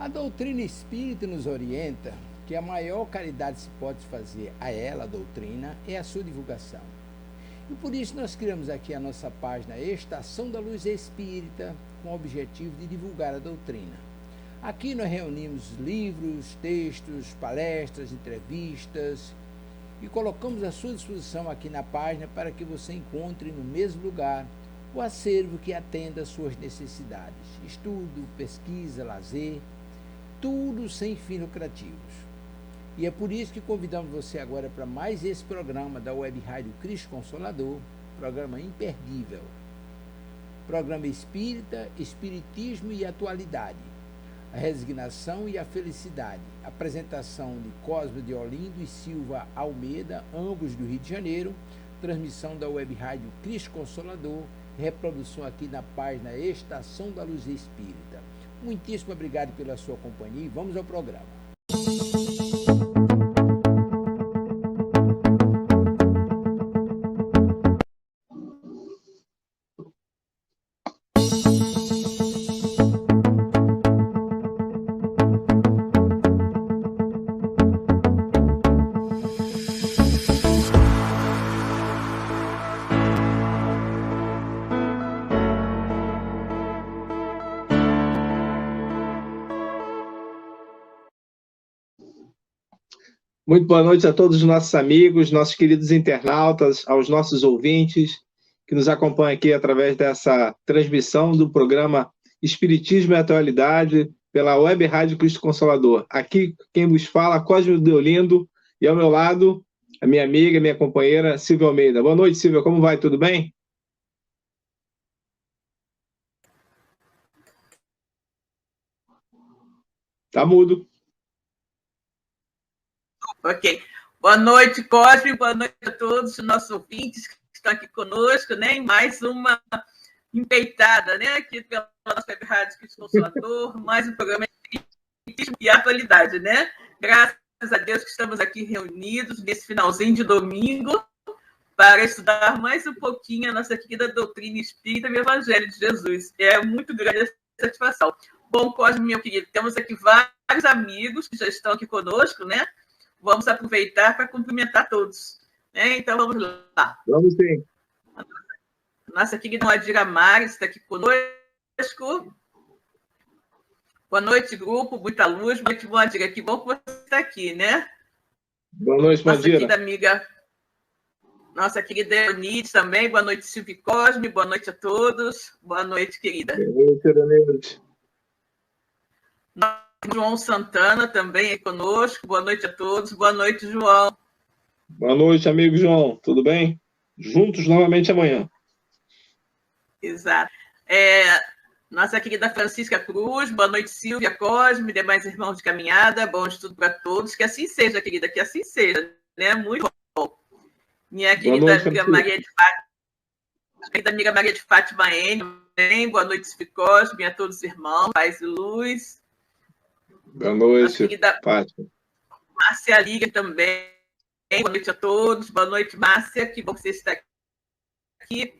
A doutrina espírita nos orienta que a maior caridade se pode fazer a ela, a doutrina, é a sua divulgação. E por isso nós criamos aqui a nossa página Estação da Luz Espírita, com o objetivo de divulgar a doutrina. Aqui nós reunimos livros, textos, palestras, entrevistas e colocamos à sua disposição aqui na página para que você encontre no mesmo lugar o acervo que atenda às suas necessidades. Estudo, pesquisa, lazer, tudo sem fins lucrativos. E é por isso que convidamos você agora para mais esse programa da Web Rádio Cristo Consolador, programa imperdível. Programa espírita, espiritismo e atualidade. A resignação e a felicidade. Apresentação de Cosme de Olindo e Silva Almeida, ambos do Rio de Janeiro. Transmissão da Web Rádio Cristo Consolador. Reprodução aqui na página Estação da Luz Espírita. Muitíssimo obrigado pela sua companhia e vamos ao programa. Muito boa noite a todos os nossos amigos, nossos queridos internautas, aos nossos ouvintes que nos acompanham aqui através dessa transmissão do programa Espiritismo e Atualidade pela Web Rádio Cristo Consolador. Aqui quem vos fala, Cosme de Olindo, e ao meu lado, a minha amiga, minha companheira, Silvia Almeida. Boa noite, Silvia, como vai? Tudo bem? Tá mudo. Ok. Boa noite, Cosme, boa noite a todos os nossos ouvintes que estão aqui conosco, né? Em mais uma empeitada, né? Aqui pela nossa Web Rádio Cristo Consolador, mais um programa de atualidade, né? Graças a Deus que estamos aqui reunidos nesse finalzinho de domingo para estudar mais um pouquinho a nossa querida doutrina espírita e o Evangelho de Jesus. É muito grande essa satisfação. Bom, Cosme, meu querido, temos aqui vários amigos que já estão aqui conosco, né? Vamos aproveitar para cumprimentar todos. Né? Então, vamos lá. Vamos sim. Nossa querida Adira Mari está aqui conosco. Boa noite, grupo. Muita luz. Boa noite, Adira. Que bom que você está aqui, né? Boa noite, Adira. Nossa querida amiga, nossa querida Eunice também. Boa noite, Silvio Cosme. Boa noite a todos. Boa noite, querida. Boa noite. João Santana também é conosco. Boa noite a todos. Boa noite, João. Boa noite, amigo João. Tudo bem? Juntos novamente amanhã. Exato. Nossa querida Francisca Cruz. Boa noite, Silvia Cosme, demais irmãos de caminhada. Bom estudo para todos. Que assim seja, querida. Que assim seja. Né? Muito bom. Minha querida amiga Maria de Fátima. Querida amiga Maria de Fátima N. Boa noite, Silvia Cosme. A todos os irmãos. Paz e luz. Boa noite, Fátima. Márcia Liga também. Boa noite a todos. Boa noite, Márcia. Que bom que você está aqui.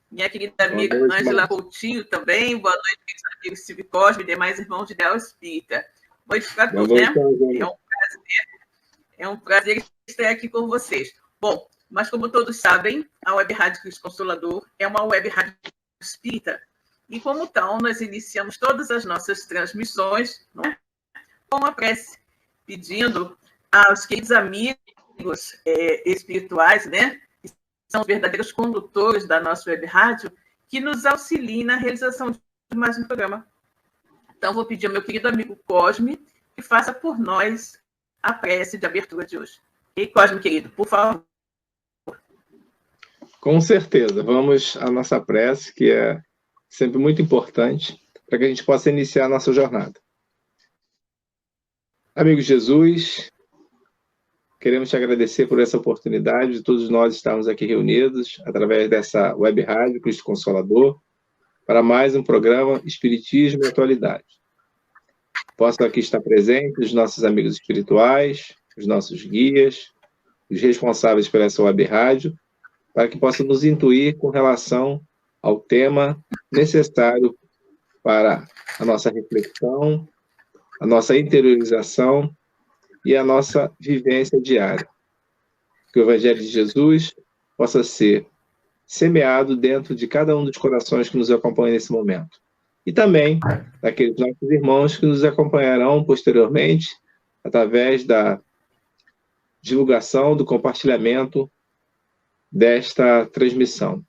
Minha querida amiga Ângela Coutinho também. Boa noite, meus amigos Silvio Cosme e demais irmãos de Ideal Espírita. Boa noite para todos, né? É um prazer estar aqui com vocês. Bom, mas como todos sabem, a Web Rádio Cristo Consolador é uma web rádio espírita. E como tal, nós iniciamos todas as nossas transmissões, não é? Com uma prece, pedindo aos queridos amigos espirituais, né, que são os verdadeiros condutores da nossa web rádio, que nos auxiliem na realização de mais um programa. Então, vou pedir ao meu querido amigo Cosme que faça por nós a prece de abertura de hoje. E Cosme, querido, por favor. Com certeza. Vamos à nossa prece, que é sempre muito importante, para que a gente possa iniciar a nossa jornada. Amigo Jesus, queremos te agradecer por essa oportunidade de todos nós estarmos aqui reunidos através dessa web rádio Cristo Consolador para mais um programa Espiritismo e Atualidade. Possam aqui estar presentes os nossos amigos espirituais, os nossos guias, os responsáveis por essa web rádio, para que possam nos intuir com relação ao tema necessário para a nossa reflexão a nossa interiorização e a nossa vivência diária. Que o Evangelho de Jesus possa ser semeado dentro de cada um dos corações que nos acompanham nesse momento. E também daqueles nossos irmãos que nos acompanharão posteriormente através da divulgação, do compartilhamento desta transmissão.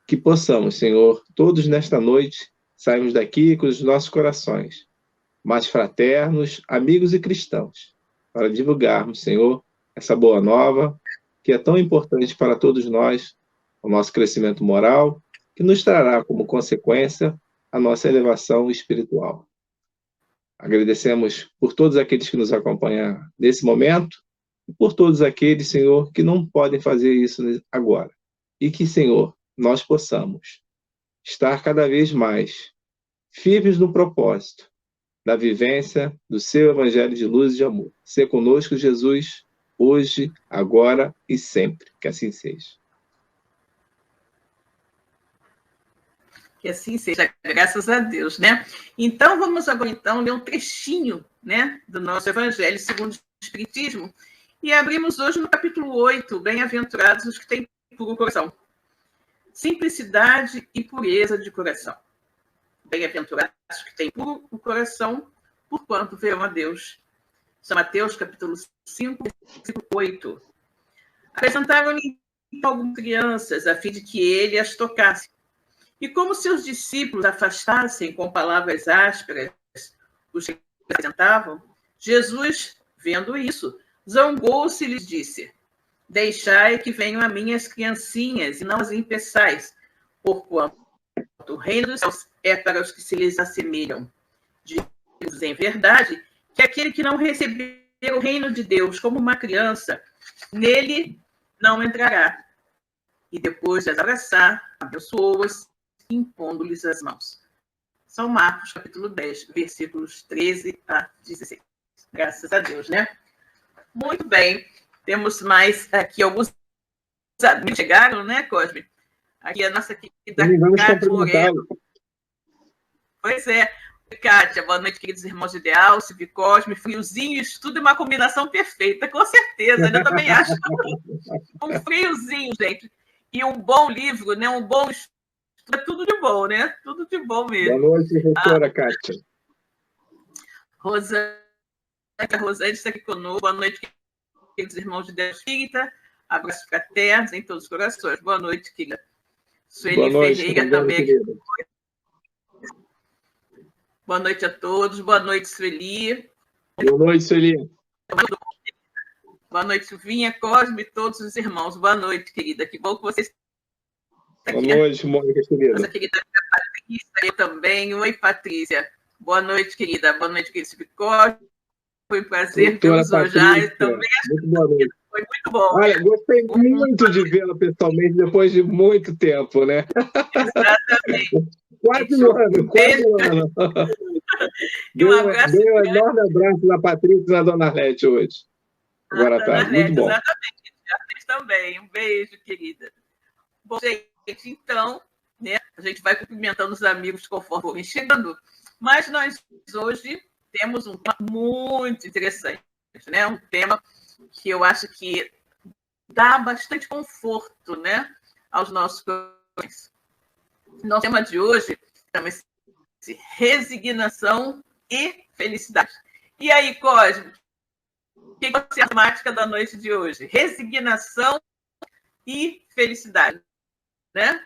Que possamos, Senhor, todos nesta noite, sairmos daqui com os nossos corações mais fraternos, amigos e cristãos, para divulgarmos, Senhor, essa boa nova, que é tão importante para todos nós, o nosso crescimento moral, que nos trará como consequência a nossa elevação espiritual. Agradecemos por todos aqueles que nos acompanham nesse momento, e por todos aqueles, Senhor, que não podem fazer isso agora. E que, Senhor, nós possamos estar cada vez mais firmes no propósito da vivência do seu Evangelho de luz e de amor. Ser conosco, Jesus, hoje, agora e sempre. Que assim seja. Que assim seja, graças a Deus, né? Então, vamos agora, então, ler um trechinho, né, do nosso Evangelho segundo o Espiritismo, e abrimos hoje no capítulo 8, Bem-aventurados os que têm puro coração. Simplicidade e pureza de coração. Bem-aventurados os que têm puro o coração, porquanto verão a Deus. São Mateus, capítulo 5, versículo 8. Apresentaram-lhe algumas crianças, a fim de que ele as tocasse. E como seus discípulos afastassem com palavras ásperas os que apresentavam, Jesus, vendo isso, zangou-se e lhes disse: deixai que venham a mim as criancinhas, e não as impeçais, porquanto o reino dos céus é para os que se lhes assemelham. Digo-vos em verdade que aquele que não receber o reino de Deus como uma criança, nele não entrará. E depois de as abraçar, abençoou-as, impondo-lhes as mãos. São Marcos, capítulo 10, versículos 13 a 16. Graças a Deus, né? Muito bem. Temos mais aqui alguns amigos chegaram, né, Cosme? Aqui a nossa querida Cátia Moreno. Pois é. Cátia, boa noite, queridos irmãos de Ideal, Silvio Cosme, friozinho, isso tudo é uma combinação perfeita, com certeza, né? Eu também acho. Um friozinho, gente, e um bom livro, né? Um bom estudo, é tudo de bom, né? Tudo de bom mesmo. Boa noite, doutora Cátia. Rosane está aqui conosco. Boa noite, queridos irmãos de Deus Espírita. Abraços fraternos em todos os corações. Boa noite, querida. Sueli Ferreira também aqui conosco. Boa noite a todos. Boa noite, Sueli. Boa noite, Sueli. Boa noite, Silvinha, Cosme e todos os irmãos. Boa noite, querida. Que bom que vocês estão aqui. Boa noite, Mônica, querida. Nossa querida Patrícia, eu também. Oi, Patrícia. Boa noite, querida. Boa noite, querido Silvio Cosme. Foi um prazer tê-los hoje. Eu também acho que boa noite. Foi muito bom. Olha, gostei muito de vê-la pessoalmente depois de muito tempo, né? Exatamente. Quase um ano. Dei um enorme abraço na Patrícia e na Dona Arlete hoje. Agora à tarde. Muito bom. Exatamente. Vocês também. Um beijo, querida. Bom, gente, então, né, a gente vai cumprimentando os amigos conforme forem chegando, mas nós hoje temos um tema muito interessante, né? Um tema que eu acho que dá bastante conforto, né, aos nossos corações. Nosso tema de hoje chama-se resignação e felicidade. E aí, Cosme, o que é a temática da noite de hoje? Resignação e felicidade, né?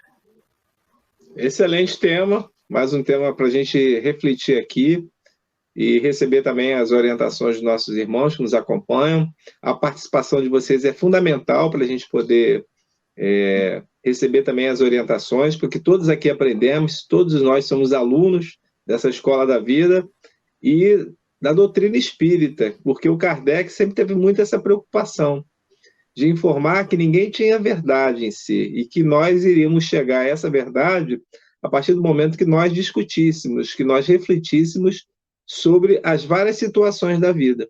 Excelente tema, mais um tema para a gente refletir aqui e receber também as orientações dos nossos irmãos que nos acompanham. A participação de vocês é fundamental para a gente poder receber também as orientações, porque todos aqui aprendemos, todos nós somos alunos dessa escola da vida e da doutrina espírita, porque o Kardec sempre teve muito essa preocupação de informar que ninguém tinha verdade em si e que nós iríamos chegar a essa verdade a partir do momento que nós discutíssemos, que nós refletíssemos sobre as várias situações da vida.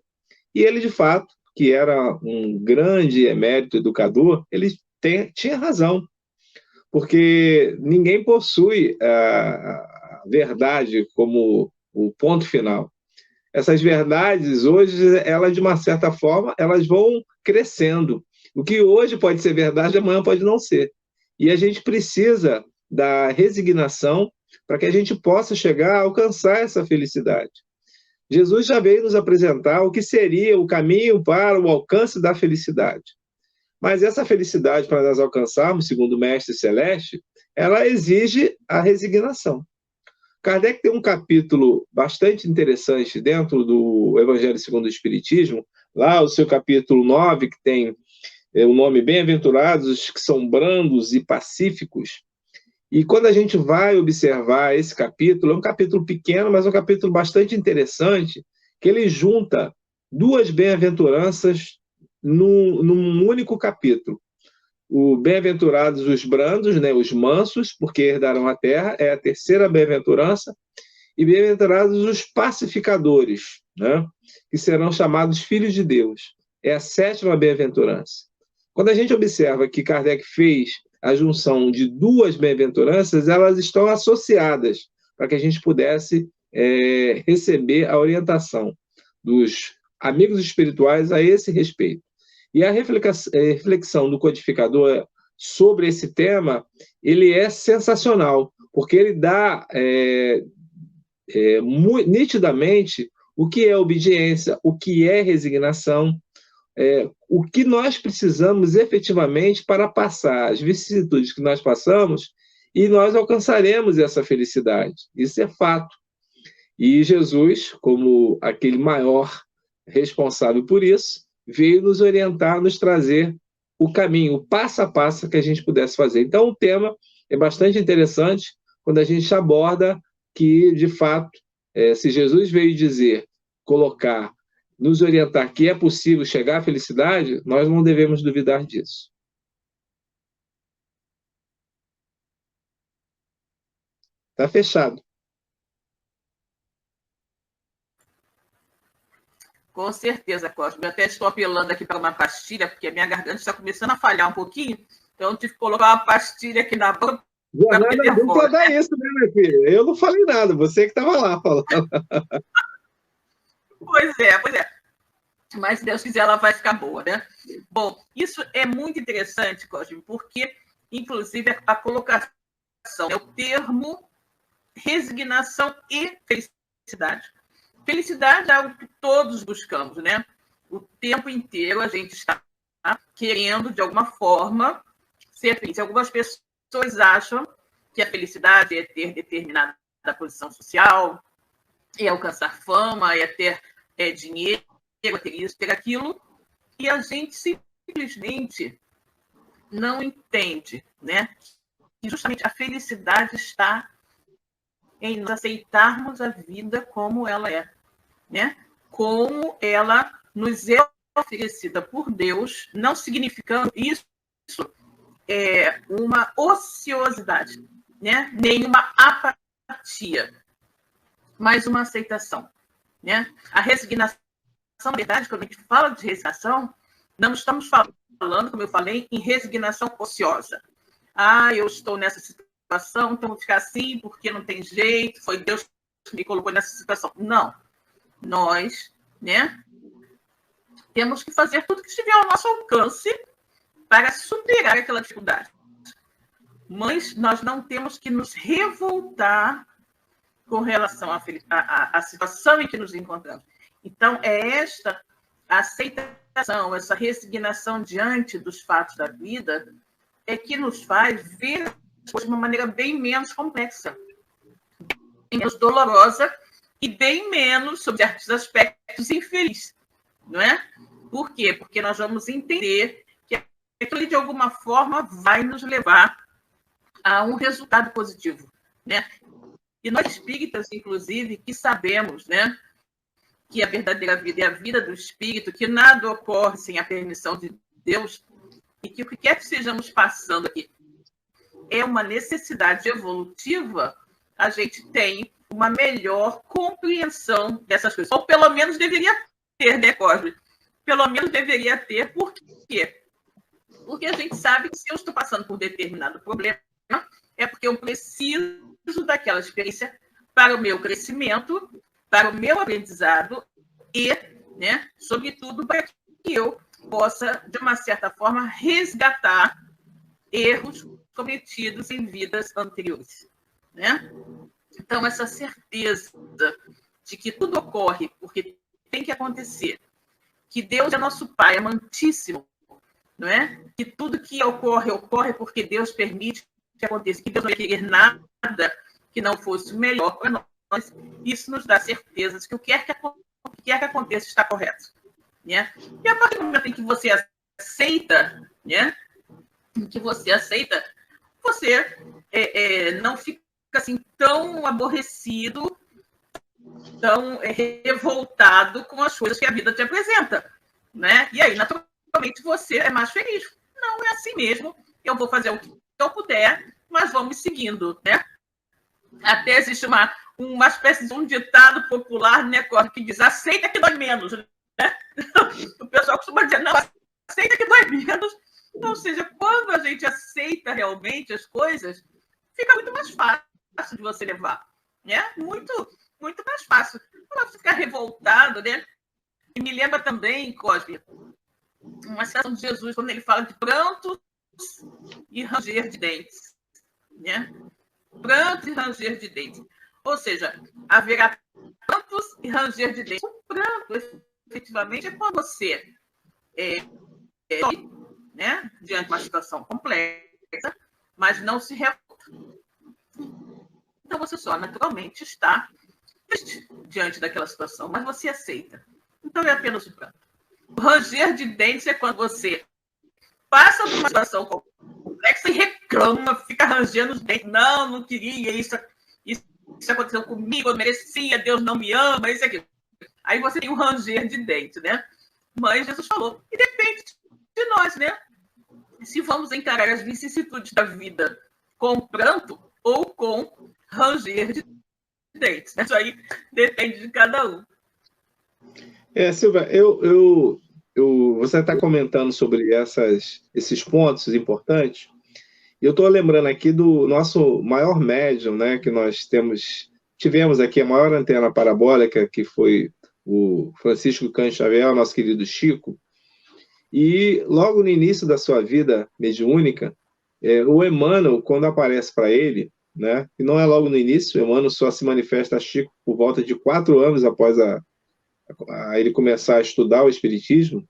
E ele, de fato, que era um grande emérito educador, ele tinha razão, porque ninguém possui a verdade como o ponto final. essas verdades, hoje, elas, de uma certa forma, elas vão crescendo. O que hoje pode ser verdade, amanhã pode não ser. E a gente precisa da resignação para que a gente possa chegar a alcançar essa felicidade. Jesus já veio nos apresentar o que seria o caminho para o alcance da felicidade. Mas essa felicidade, para nós alcançarmos, segundo o Mestre Celeste, ela exige a resignação. Kardec tem um capítulo bastante interessante dentro do Evangelho segundo o Espiritismo, lá o seu capítulo 9, que tem o nome Bem-aventurados os que são brandos e pacíficos. E quando a gente vai observar esse capítulo, é um capítulo pequeno, mas é um capítulo bastante interessante, que ele junta duas bem-aventuranças num único capítulo. O bem-aventurados os brandos, né, os mansos, porque herdarão a terra, é a terceira bem-aventurança, e bem-aventurados os pacificadores, né, que serão chamados filhos de Deus. É a sétima bem-aventurança. Quando a gente observa que Kardec fez a junção de duas bem-aventuranças, elas estão associadas, para que a gente pudesse receber a orientação dos amigos espirituais a esse respeito. E a reflexão do codificador sobre esse tema, ele é sensacional, porque ele dá nitidamente o que é obediência, o que é resignação, o que nós precisamos efetivamente para passar as vicissitudes que nós passamos e nós alcançaremos essa felicidade. Isso é fato. E Jesus, como aquele maior responsável por isso, veio nos orientar, nos trazer o caminho, o passo a passo que a gente pudesse fazer. Então, o tema é bastante interessante quando a gente aborda que, de fato, se Jesus veio dizer, colocar, nos orientar que é possível chegar à felicidade, nós não devemos duvidar disso. Está fechado. Com certeza, Cosme. Eu até estou apelando aqui para uma pastilha, porque a minha garganta está começando a falhar um pouquinho, então eu tive que colocar uma pastilha aqui na boca. Jornada dupla dá isso, né, meu filho? Eu não falei nada, você que estava lá falando. Pois é. Mas, se Deus quiser, ela vai ficar boa, né? Bom, isso é muito interessante, Cosme, porque, inclusive, a colocação é o termo resignação e felicidade. Felicidade é algo que todos buscamos, né? O tempo inteiro a gente está querendo, de alguma forma, ser feliz. Algumas pessoas acham que a felicidade é ter determinada posição social, é alcançar fama, é ter dinheiro, é ter isso, ter aquilo, e a gente simplesmente não entende, né? E justamente a felicidade está em nós aceitarmos a vida como ela é, né? Como ela nos é oferecida por Deus, não significando isso uma ociosidade, né? Nem uma apatia, mas uma aceitação, né? A resignação, na verdade, quando a gente fala de resignação, não estamos falando, como eu falei, em resignação ociosa. Eu estou nessa situação, então vou ficar assim porque não tem jeito, foi Deus que me colocou nessa situação. Não. Nós, né, temos que fazer tudo que estiver ao nosso alcance para superar aquela dificuldade. Mas nós não temos que nos revoltar com relação à situação em que nos encontramos. Então, é esta aceitação, essa resignação diante dos fatos da vida que nos faz ver de uma maneira bem menos complexa, bem menos dolorosa e bem menos, sob certos aspectos, infeliz. Não é? Por quê? Porque nós vamos entender que aquilo, de alguma forma, vai nos levar a um resultado positivo. Né? E nós espíritas, inclusive, que sabemos, né, que a verdadeira vida é a vida do espírito, que nada ocorre sem a permissão de Deus, e que o que quer que estejamos passando aqui é uma necessidade evolutiva, a gente tem uma melhor compreensão dessas coisas. Ou pelo menos deveria ter, né, Cosme? Pelo menos deveria ter. Por quê? Porque a gente sabe que se eu estou passando por determinado problema, é porque eu preciso daquela experiência para o meu crescimento para o meu aprendizado e, né, sobretudo, para que eu possa, de uma certa forma, resgatar erros cometidos em vidas anteriores, né? Então, essa certeza de que tudo ocorre porque tem que acontecer, que Deus é nosso Pai, amantíssimo, não é? Que tudo que ocorre, ocorre porque Deus permite que aconteça, que Deus não ia querer nada que não fosse melhor para nós. Isso nos dá certeza de que o que quer que aconteça está correto, né? E a partir do momento em que você aceita, né? Você não fica assim tão aborrecido, tão revoltado com as coisas que a vida te apresenta, né? E aí, naturalmente, você é mais feliz. Não é assim mesmo. Eu vou fazer o que eu puder, mas vamos seguindo, né? Até existe uma espécie de um ditado popular, né, que diz: aceita que dói menos, né? O pessoal costuma dizer: não, aceita que dói menos. Ou seja, quando a gente aceita realmente as coisas, fica muito mais fácil de você levar, né? Muito, muito mais fácil. Não você ficar revoltado, né? E me lembra também, Cosme, uma citação de Jesus, quando ele fala de prantos e ranger de dentes, né? Prantos e ranger de dentes. Ou seja, haverá prantos e ranger de dentes. O pranto, efetivamente, é quando você né, diante de uma situação complexa, mas não se revolta. Então, você só naturalmente está triste diante daquela situação, mas você aceita. Então, é apenas o pranto. O ranger de dentes é quando você passa por uma situação complexa e reclama, fica rangendo os dentes. Não queria, isso aconteceu comigo, eu merecia, Deus não me ama, isso aqui. Aí você tem um ranger de dentes, né? Mas Jesus falou, e depende de nós, né? Se vamos encarar as vicissitudes da vida com pranto ou com ranger de dentes. Isso aí depende de cada um. Silvia, você está comentando sobre esses pontos importantes. Eu estou lembrando aqui do nosso maior médium, né, que nós tivemos aqui, a maior antena parabólica, que foi o Francisco Cândido Xavier, nosso querido Chico. E logo no início da sua vida mediúnica, o Emmanuel, quando aparece para ele, né, e não é logo no início, o Emmanuel só se manifesta a Chico por volta de 4 anos após ele começar a estudar o Espiritismo.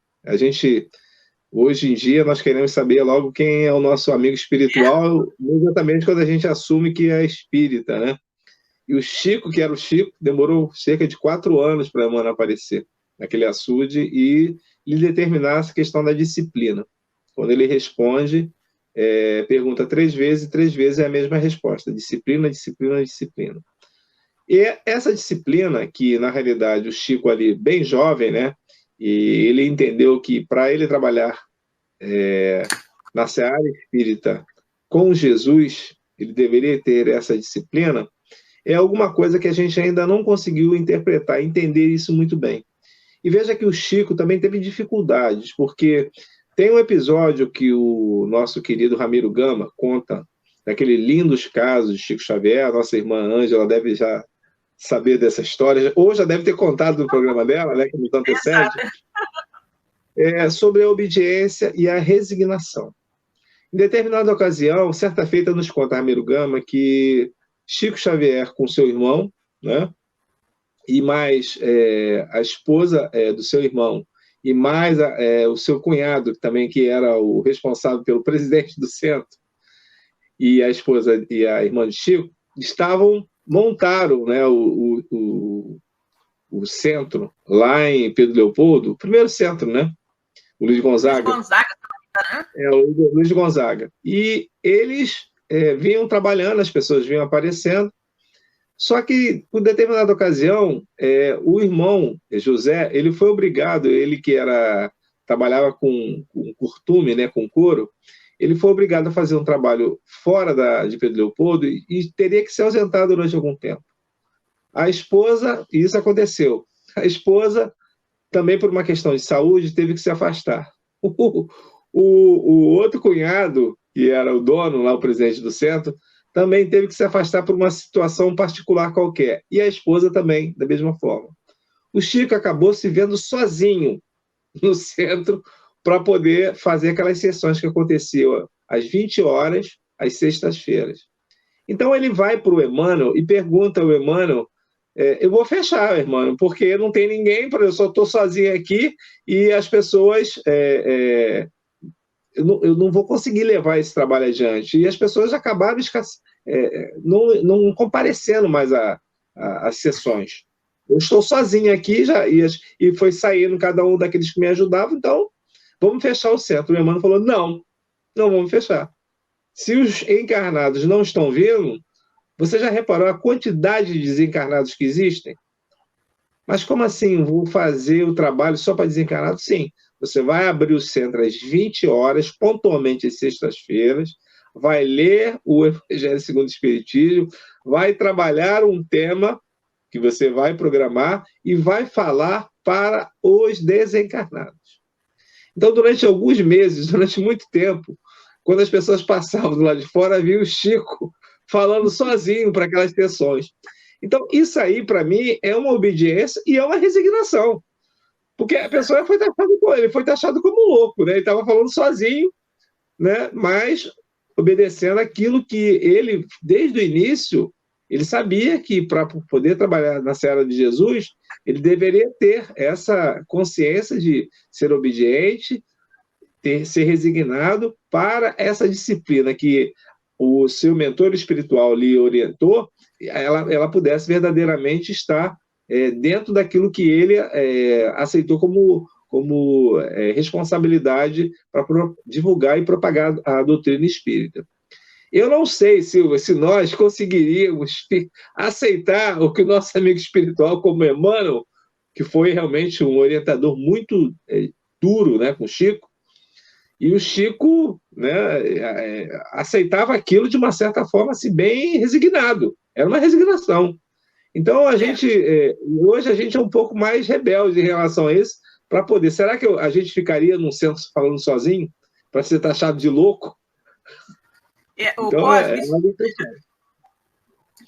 Hoje em dia, nós queremos saber logo quem é o nosso amigo espiritual, exatamente quando a gente assume que é espírita, né? E o Chico, que era o Chico, demorou cerca de 4 anos para Emmanuel aparecer naquele açude e lhe determinar essa questão da disciplina. Quando ele responde, pergunta 3 vezes, e 3 vezes é a mesma resposta: disciplina, disciplina, disciplina. E essa disciplina, que na realidade o Chico ali, bem jovem, né, e ele entendeu que para ele trabalhar na seara espírita com Jesus, ele deveria ter essa disciplina, é alguma coisa que a gente ainda não conseguiu interpretar, entender isso muito bem. E veja que o Chico também teve dificuldades, porque tem um episódio que o nosso querido Ramiro Gama conta, daquele lindos casos de Chico Xavier. A nossa irmã Ângela deve já saber dessa história, ou já deve ter contado no programa dela, né, que nos antecede, sobre a obediência e a resignação. Em determinada ocasião, certa feita, nos conta Ramiro Gama que Chico Xavier, com seu irmão, né, e mais a esposa do seu irmão, e mais o seu cunhado, também, que era o responsável pelo presidente do centro, e a esposa e a irmã de Chico, montaram, né, o centro lá em Pedro Leopoldo, o primeiro centro, né? O Luiz Gonzaga. O Luiz Gonzaga. E eles vinham trabalhando, as pessoas vinham aparecendo, só que, por determinada ocasião, o irmão José, ele foi obrigado, ele que trabalhava com curtume, né, com couro, ele foi obrigado a fazer um trabalho fora de Pedro Leopoldo e teria que se ausentar durante algum tempo. A esposa, e isso aconteceu, a esposa, também por uma questão de saúde, teve que se afastar. O outro cunhado, que era o dono, lá o presidente do centro, também teve que se afastar por uma situação particular qualquer. E a esposa também, da mesma forma. O Chico acabou se vendo sozinho no centro para poder fazer aquelas sessões que aconteciam às 20 horas, às sextas-feiras. Então ele vai para o Emmanuel e pergunta ao Emmanuel, eu vou fechar, Emmanuel, porque não tem ninguém, eu só estou sozinho aqui e as pessoas... eu não vou conseguir levar esse trabalho adiante. E as pessoas acabaram não comparecendo mais às sessões. Eu estou sozinho aqui e foi saindo cada um daqueles que me ajudavam, então vamos fechar o centro. O Emmanuel falou, não vamos fechar. Se os encarnados não estão vindo, você já reparou a quantidade de desencarnados que existem? Mas como assim, vou fazer o trabalho só para desencarnados? Sim, você vai abrir o centro às 20 horas, pontualmente às sextas-feiras, vai ler o Evangelho segundo o Espiritismo, vai trabalhar um tema que você vai programar e vai falar para os desencarnados. Então, durante alguns meses, durante muito tempo, quando as pessoas passavam do lado de fora, via o Chico falando sozinho para aquelas sessões. Então, isso aí, para mim, é uma obediência e é uma resignação. Porque a pessoa foi taxado como louco, né? Ele estava falando sozinho, né? Mas obedecendo aquilo que ele, desde o início, ele sabia que para poder trabalhar na seara de Jesus, ele deveria ter essa consciência de ser obediente, ser resignado para essa disciplina que o seu mentor espiritual lhe orientou, ela pudesse verdadeiramente estar dentro daquilo que ele aceitou como responsabilidade para divulgar e propagar a doutrina espírita. Eu não sei, Silva, se nós conseguiríamos aceitar o que o nosso amigo espiritual, como Emmanuel, que foi realmente um orientador muito duro, né, com o Chico, e o Chico, né, aceitava aquilo de uma certa forma, assim, bem resignado. Era uma resignação. Então, hoje a gente é um pouco mais rebelde em relação a isso, para poder... Será que a gente ficaria num centro falando sozinho, para ser taxado de louco? Então,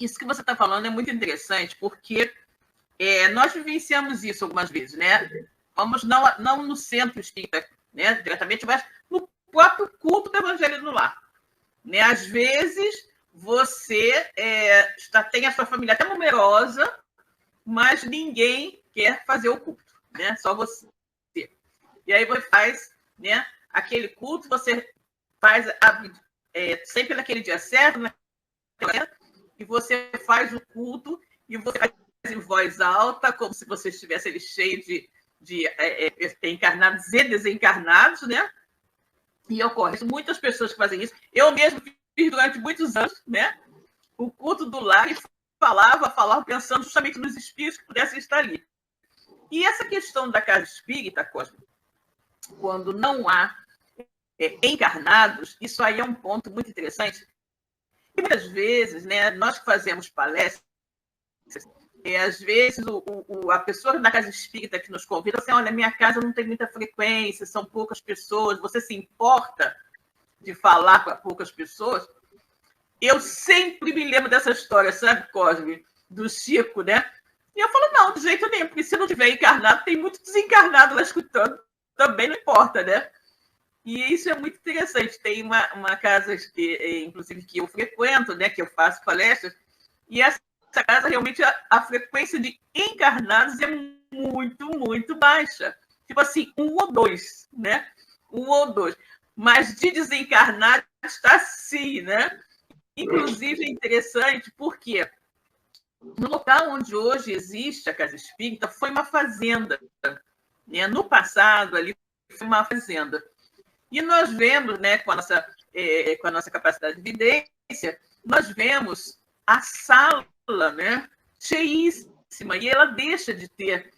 isso que você está falando é muito interessante, porque nós vivenciamos isso algumas vezes, né? Vamos não no centro espírita, né, diretamente, mas no próprio culto do Evangelho no Lar. Né? Às vezes, você tem a sua família até numerosa, mas ninguém quer fazer o culto, né? Só você. E aí você faz, né, aquele culto, você faz sempre naquele dia certo, e você faz o culto, e você faz em voz alta, como se você estivesse ali cheio de encarnados e desencarnados, né? E ocorre. Muitas pessoas que fazem isso. Eu mesmo fiz durante muitos anos, né? O culto do lar e falava pensando justamente nos espíritos que pudessem estar ali. E essa questão da casa espírita, Cosme, quando não há encarnados, isso aí é um ponto muito interessante. E muitas vezes, né, nós que fazemos palestras, às vezes a pessoa da casa espírita que nos convida, assim, olha, minha casa não tem muita frequência, são poucas pessoas, você se importa de falar para poucas pessoas? Eu sempre me lembro dessa história, sabe, Cosme, do Chico, né? E eu falo, não, de jeito nenhum, porque se não tiver encarnado, tem muito desencarnado lá escutando, também não importa, né? E isso é muito interessante. Tem uma casa, inclusive, que eu frequento, né, que eu faço palestras, e essa casa, realmente, a frequência de encarnados é muito, muito baixa. Tipo assim, 1 ou 2, né? 1 ou 2. Mas de desencarnados está sim, né? Inclusive, é interessante porque no local onde hoje existe a Casa Espírita foi uma fazenda. Né? No passado, ali foi uma fazenda. E nós vemos, né, com a nossa capacidade de vidência, nós vemos a sala, né, cheíssima, e ela deixa de ter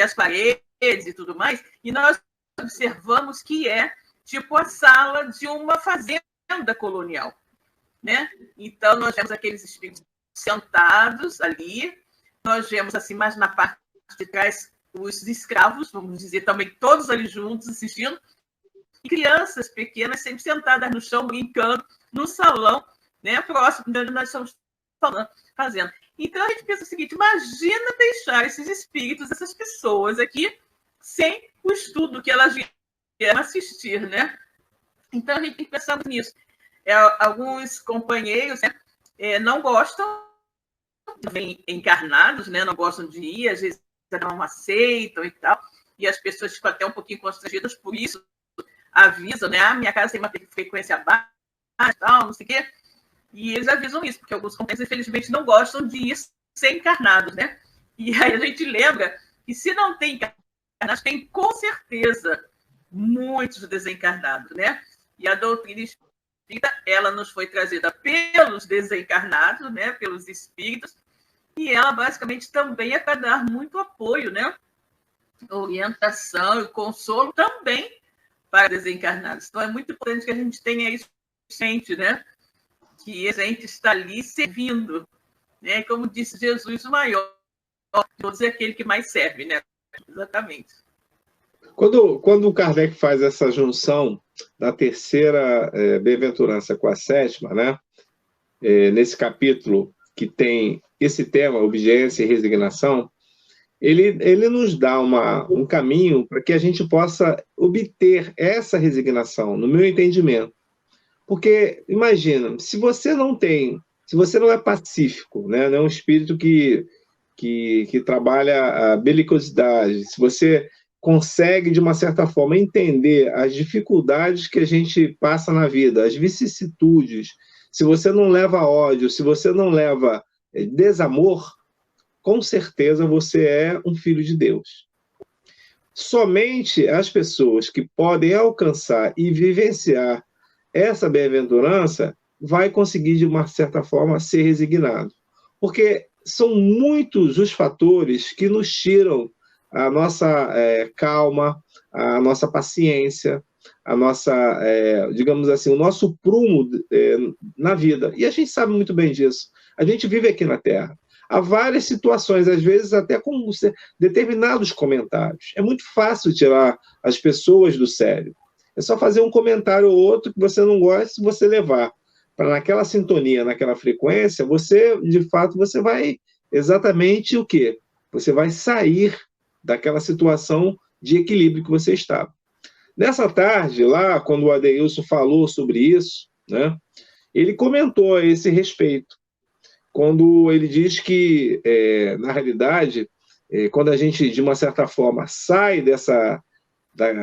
as paredes e tudo mais, e nós observamos que é tipo a sala de uma fazenda colonial. Né? Então, nós vemos aqueles espíritos sentados ali, nós vemos, assim, mais na parte de trás, os escravos, vamos dizer, também todos ali juntos, assistindo, e crianças pequenas sempre sentadas no chão, brincando, no salão, né, próximo de onde nós estamos fazendo. Então, a gente pensa o seguinte, imagina deixar esses espíritos, essas pessoas aqui, sem o estudo que elas vieram assistir, né? Então, a gente tem que pensar nisso. Alguns companheiros, né, não gostam de vir encarnados, né, não gostam de ir, às vezes não aceitam e tal, e as pessoas ficam até um pouquinho constrangidas por isso, avisam, né, minha casa tem uma frequência baixa, tal, não sei o quê, e eles avisam isso, porque alguns companheiros, infelizmente, não gostam de ir ser encarnados, né? E aí a gente lembra que se não tem encarnados, tem com certeza muitos desencarnados, né? E a doutrina espírita, ela nos foi trazida pelos desencarnados, né? Pelos espíritos, e ela basicamente também é para dar muito apoio, né? Orientação e consolo também para desencarnados. Então é muito importante que a gente tenha isso presente, né? Que a gente está ali servindo, né? Como disse Jesus, o maior de todos é aquele que mais serve, né? Exatamente. Quando o Kardec faz essa junção da terceira bem-aventurança com a sétima, né? Nesse capítulo que tem esse tema, obediência e resignação, ele nos dá um caminho para que a gente possa obter essa resignação, no meu entendimento. Porque, imagina, se você não é pacífico, né, não é um espírito que trabalha a belicosidade, se você consegue, de uma certa forma, entender as dificuldades que a gente passa na vida, as vicissitudes, se você não leva ódio, se você não leva desamor, com certeza você é um filho de Deus. Somente as pessoas que podem alcançar e vivenciar essa bem-aventurança vai conseguir, de uma certa forma, ser resignado. Porque são muitos os fatores que nos tiram a nossa calma, a nossa paciência, a nossa, digamos assim, o nosso prumo na vida. E a gente sabe muito bem disso. A gente vive aqui na Terra. Há várias situações, às vezes até com determinados comentários. É muito fácil tirar as pessoas do sério. É só fazer um comentário ou outro que você não gosta, se você levar para naquela sintonia, naquela frequência, você, de fato, você vai exatamente o quê? Você vai sair daquela situação de equilíbrio que você estava. Nessa tarde, lá, quando o Adeilson falou sobre isso, né, ele comentou a esse respeito, quando ele diz que, na realidade, quando a gente, de uma certa forma, sai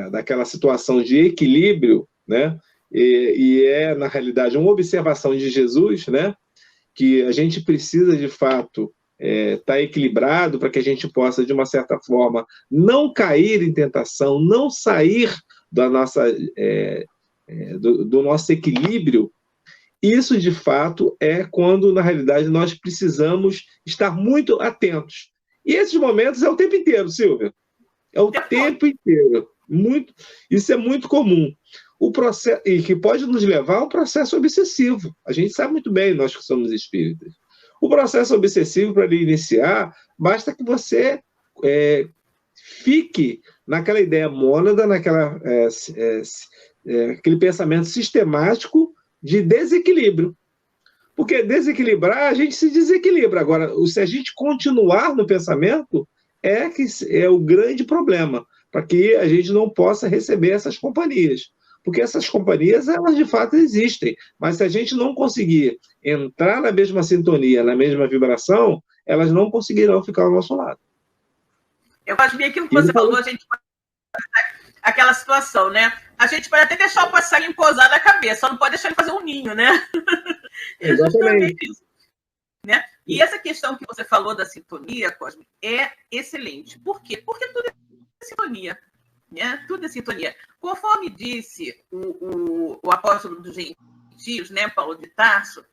daquela situação de equilíbrio, né? E na realidade, uma observação de Jesus, né? Que a gente precisa, de fato, estar equilibrado para que a gente possa, de uma certa forma, não cair em tentação, não sair da nossa, do nosso equilíbrio. Isso, de fato, é quando, na realidade, nós precisamos estar muito atentos. E esses momentos é o tempo inteiro, Silvia. É o tempo inteiro. Isso é muito comum. O processo, e que pode nos levar a um processo obsessivo. A gente sabe muito bem, nós que somos espíritas. O processo obsessivo, para ele iniciar, basta que você fique naquela ideia mônada, aquele pensamento sistemático de desequilíbrio. Porque desequilibrar, a gente se desequilibra. Agora, se a gente continuar no pensamento, é o grande problema, para que a gente não possa receber essas companhias. Porque essas companhias, elas de fato existem, mas se a gente não conseguir entrar na mesma sintonia, na mesma vibração, elas não conseguirão ficar ao nosso lado. Eu acho bem aquilo que você falou, a gente pode... aquela situação, né? A gente pode até deixar o passarinho pousar na cabeça, só não pode deixar ele fazer um ninho, né? Exatamente isso. Né? E essa questão que você falou da sintonia, Cosme, é excelente. Por quê? Porque tudo é sintonia. Né? Tudo é sintonia. Conforme disse o apóstolo dos gentios, né, Paulo de Tarso,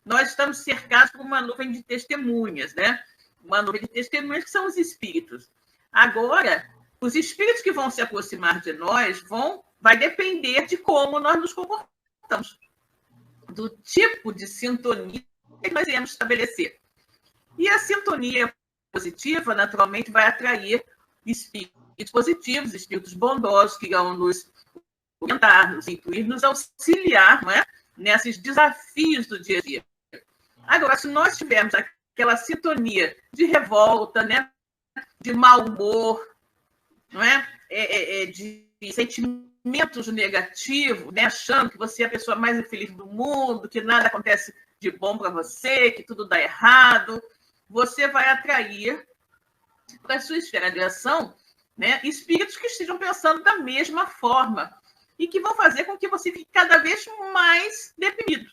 nós estamos cercados por uma nuvem de testemunhas, né? Uma nuvem de testemunhas que são os espíritos. Agora, os espíritos que vão se aproximar de nós vai depender de como nós nos comportamos, do tipo de sintonia que nós iremos estabelecer. E a sintonia positiva, naturalmente, vai atrair espíritos positivos, espíritos bondosos, que vão nos orientar, nos intuir, nos auxiliar, não é? nesses desafios do dia a dia. Agora, se nós tivermos aquela sintonia de revolta, né, de mau humor, não é? De sentimentos negativos, né, achando que você é a pessoa mais infeliz do mundo, que nada acontece de bom para você, que tudo dá errado, você vai atrair para a sua esfera de ação, né, espíritos que estejam pensando da mesma forma e que vão fazer com que você fique cada vez mais deprimido,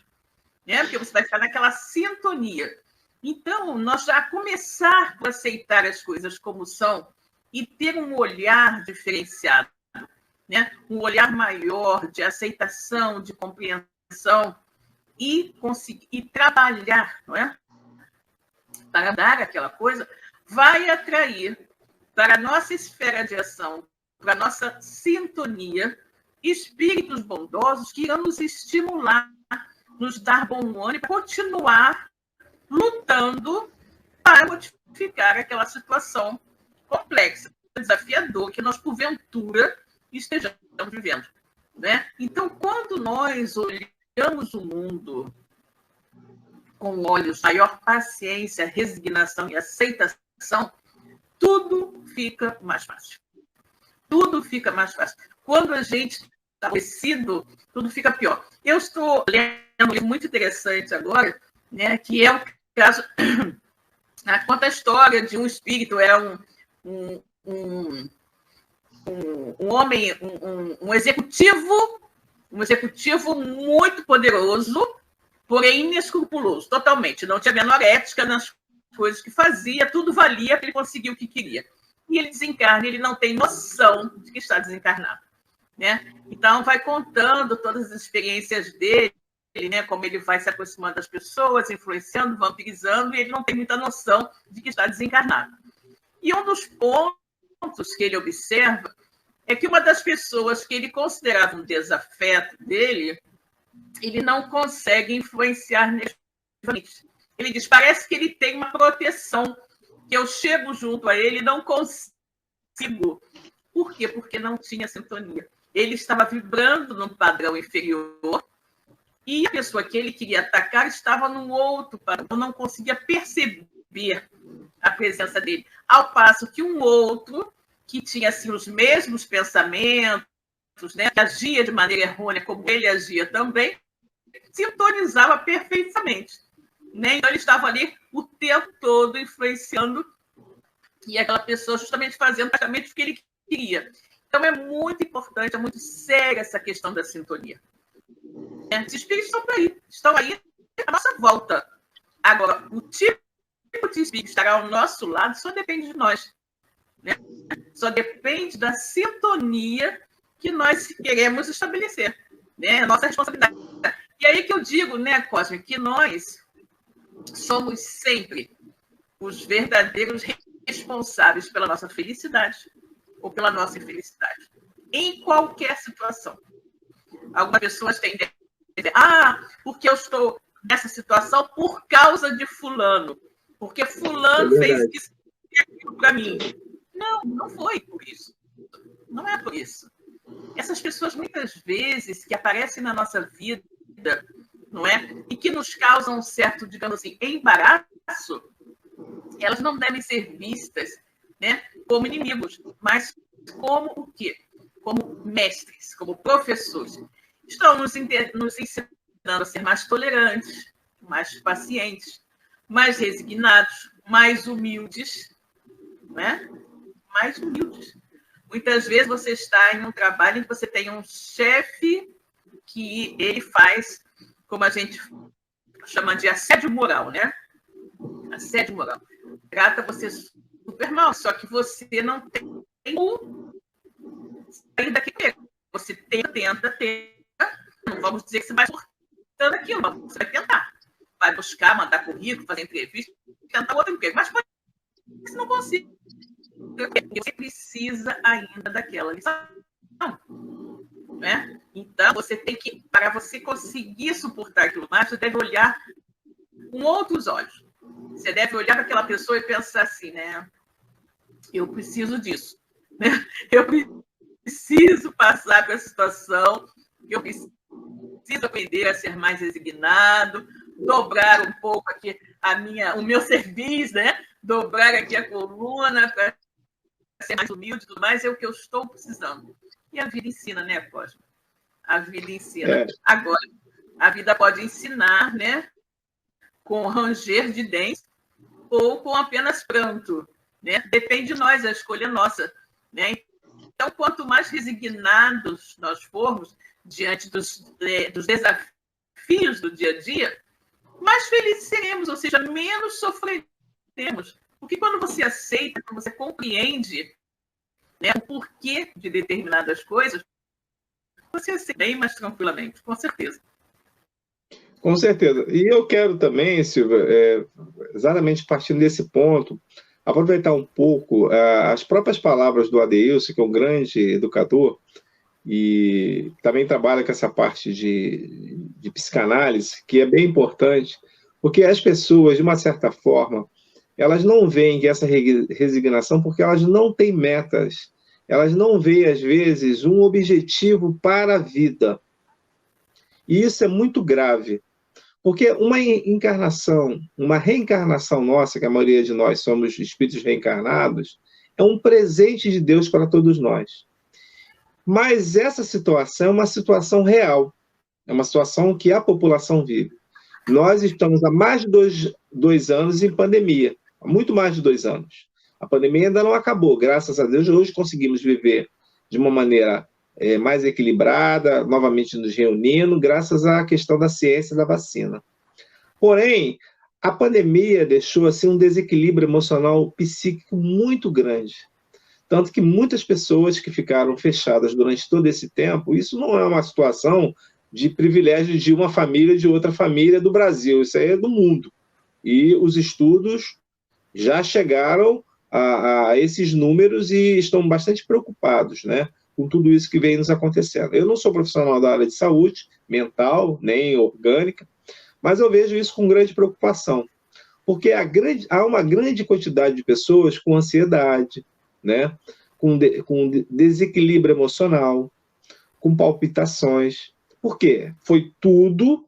né, porque você vai ficar naquela sintonia. Então, nós já começar a aceitar as coisas como são e ter um olhar diferenciado, né, um olhar maior de aceitação, de compreensão e conseguir e trabalhar, não é? Para dar aquela coisa, vai atrair para a nossa esfera de ação, para a nossa sintonia, espíritos bondosos que irão nos estimular, nos dar bom ânimo, para continuar lutando para modificar aquela situação complexa, desafiadora, que nós, porventura, estejamos vivendo, né? Então, quando nós olhamos o mundo com olhos de maior paciência, resignação e aceitação, tudo fica mais fácil. Tudo fica mais fácil. Quando a gente está adoecido, tudo fica pior. Eu estou lendo um livro muito interessante agora, né, que é o caso... Conta a história de um espírito, era um homem, um executivo muito poderoso, porém inescrupuloso, totalmente. Não tinha a menor ética nas coisas que fazia, tudo valia para ele conseguir o que queria. E ele desencarna, ele não tem noção de que está desencarnado, né? Então, vai contando todas as experiências dele, né? Como ele vai se aproximando das pessoas, influenciando, vampirizando, e ele não tem muita noção de que está desencarnado. E um dos pontos que ele observa é que uma das pessoas que ele considerava um desafeto dele, ele não consegue influenciar negativamente. Ele diz, parece que ele tem uma proteção, que eu chego junto a ele e não consigo. Por quê? Porque não tinha sintonia. Ele estava vibrando num padrão inferior e a pessoa que ele queria atacar estava num outro padrão. Eu não conseguia perceber a presença dele. Ao passo que um outro, que tinha assim, os mesmos pensamentos, né, que agia de maneira errônea, como ele agia também, sintonizava perfeitamente, né? Então, ele estava ali o tempo todo influenciando e aquela pessoa justamente fazendo exatamente o que ele queria. Então, é muito importante, é muito séria essa questão da sintonia. Os espíritos estão aí à nossa volta. Agora, o tipo de espírito que estará ao nosso lado só depende de nós, né? Só depende da sintonia que nós queremos estabelecer, né? A nossa responsabilidade. E aí que eu digo, né, Cosme, que nós somos sempre os verdadeiros responsáveis pela nossa felicidade ou pela nossa infelicidade, em qualquer situação. Algumas pessoas tendem a dizer, porque eu estou nessa situação por causa de fulano, porque fulano fez isso e aquilo para mim. Não, não foi por isso. Não é por isso. Essas pessoas, muitas vezes, que aparecem na nossa vida, não é? E que nos causam um certo, digamos assim, embaraço, elas não devem ser vistas, né, como inimigos, mas como o quê? Como mestres, como professores. Estão nos ensinando a ser mais tolerantes, mais pacientes, mais resignados, mais humildes, né? Mais humildes. Muitas vezes você está em um trabalho em que você tem um chefe que ele faz, como a gente chama de assédio moral, né? Assédio moral. Trata você super mal, só que você não tem o sair daquele. Você tenta, não vamos dizer que você vai cortando aquilo, mas você vai tentar. Vai buscar, mandar currículo, fazer entrevista, tentar outro emprego, mas você não consegue. Você precisa ainda daquela lição, né? Então, você tem que, para você conseguir suportar aquilo mais, você deve olhar com outros olhos. Você deve olhar para aquela pessoa e pensar assim, né? Eu preciso disso, né? Eu preciso passar por essa situação, eu preciso preciso aprender a ser mais resignado, dobrar um pouco aqui o meu serviço, né? Dobrar aqui a coluna para ser mais humilde e tudo mais, é o que eu estou precisando. E a vida ensina, né, Cosme? A vida ensina. Agora, a vida pode ensinar, né? Com ranger de dentes ou com apenas pranto, né? Depende de nós, a escolha é nossa, né? Então, quanto mais resignados nós formos diante dos desafios do dia a dia, mais felizes seremos, ou seja, menos sofreremos. Porque quando você aceita, quando você compreende, né, o porquê de determinadas coisas, você aceita bem mais tranquilamente, com certeza. Com certeza. E eu quero também, Silvia, exatamente partindo desse ponto, aproveitar um pouco as próprias palavras do Adeilson, que é um grande educador, e também trabalha com essa parte de psicanálise, que é bem importante, porque as pessoas, de uma certa forma, elas não veem essa resignação porque elas não têm metas, elas não veem, às vezes, um objetivo para a vida. E isso é muito grave, porque uma encarnação, uma reencarnação nossa, que a maioria de nós somos espíritos reencarnados, é um presente de Deus para todos nós. Mas essa situação é uma situação real, é uma situação que a população vive. Nós estamos há mais de dois anos em pandemia, há muito mais de 2 anos. A pandemia ainda não acabou, graças a Deus, hoje conseguimos viver de uma maneira mais equilibrada, novamente nos reunindo, graças à questão da ciência e da vacina. Porém, a pandemia deixou assim, um desequilíbrio emocional psíquico muito grande. Tanto que muitas pessoas que ficaram fechadas durante todo esse tempo, isso não é uma situação de privilégio de uma família de outra família do Brasil, isso aí é do mundo. E os estudos já chegaram a esses números e estão bastante preocupados, né, com tudo isso que vem nos acontecendo. Eu não sou profissional da área de saúde mental, nem orgânica, mas eu vejo isso com grande preocupação, porque há uma grande quantidade de pessoas com ansiedade, né, com desequilíbrio emocional, com palpitações. Por quê? Foi tudo,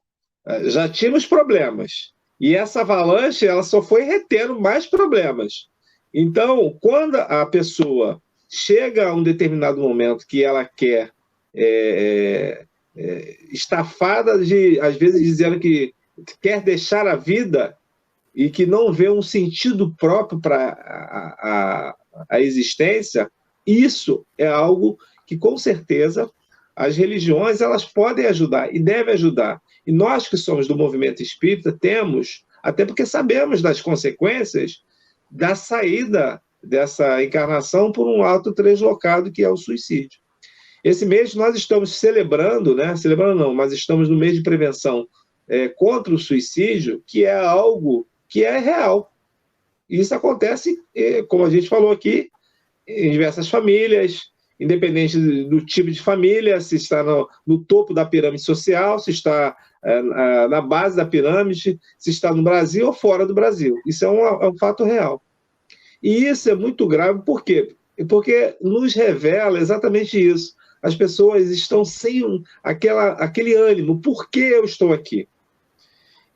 já tínhamos problemas, e essa avalanche ela só foi retendo mais problemas. Então, quando a pessoa chega a um determinado momento que ela quer estafada, às vezes dizendo que quer deixar a vida e que não vê um sentido próprio para a existência, isso é algo que, com certeza, as religiões elas podem ajudar e devem ajudar. E nós que somos do movimento espírita temos, até porque sabemos das consequências da saída dessa encarnação por um ato translocado que é o suicídio. Esse mês nós estamos celebrando, né? Celebrando não, mas estamos no mês de prevenção contra o suicídio, que é algo que é real. E isso acontece, como a gente falou aqui, em diversas famílias, independente do tipo de família, se está no topo da pirâmide social, se está na base da pirâmide, se está no Brasil ou fora do Brasil. Isso é um fato real. E isso é muito grave, por quê? Porque nos revela exatamente isso. As pessoas estão sem aquele ânimo. Por que eu estou aqui?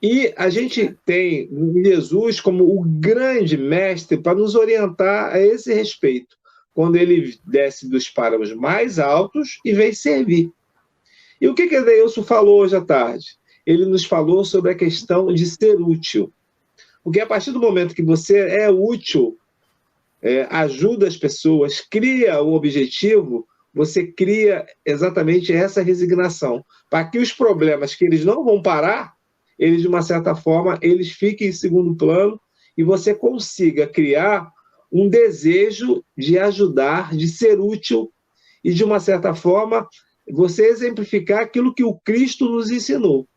E a gente tem Jesus como o grande mestre para nos orientar a esse respeito, quando ele desce dos páramos mais altos e vem servir. E o que Adeilson falou hoje à tarde? Ele nos falou sobre a questão de ser útil. Porque a partir do momento que você é útil, ajuda as pessoas, cria um objetivo, você cria exatamente essa resignação, para que os problemas que eles não vão parar, eles, de uma certa forma, eles fiquem em segundo plano e você consiga criar um desejo de ajudar, de ser útil e, de uma certa forma, você exemplificar aquilo que o Cristo nos ensinou.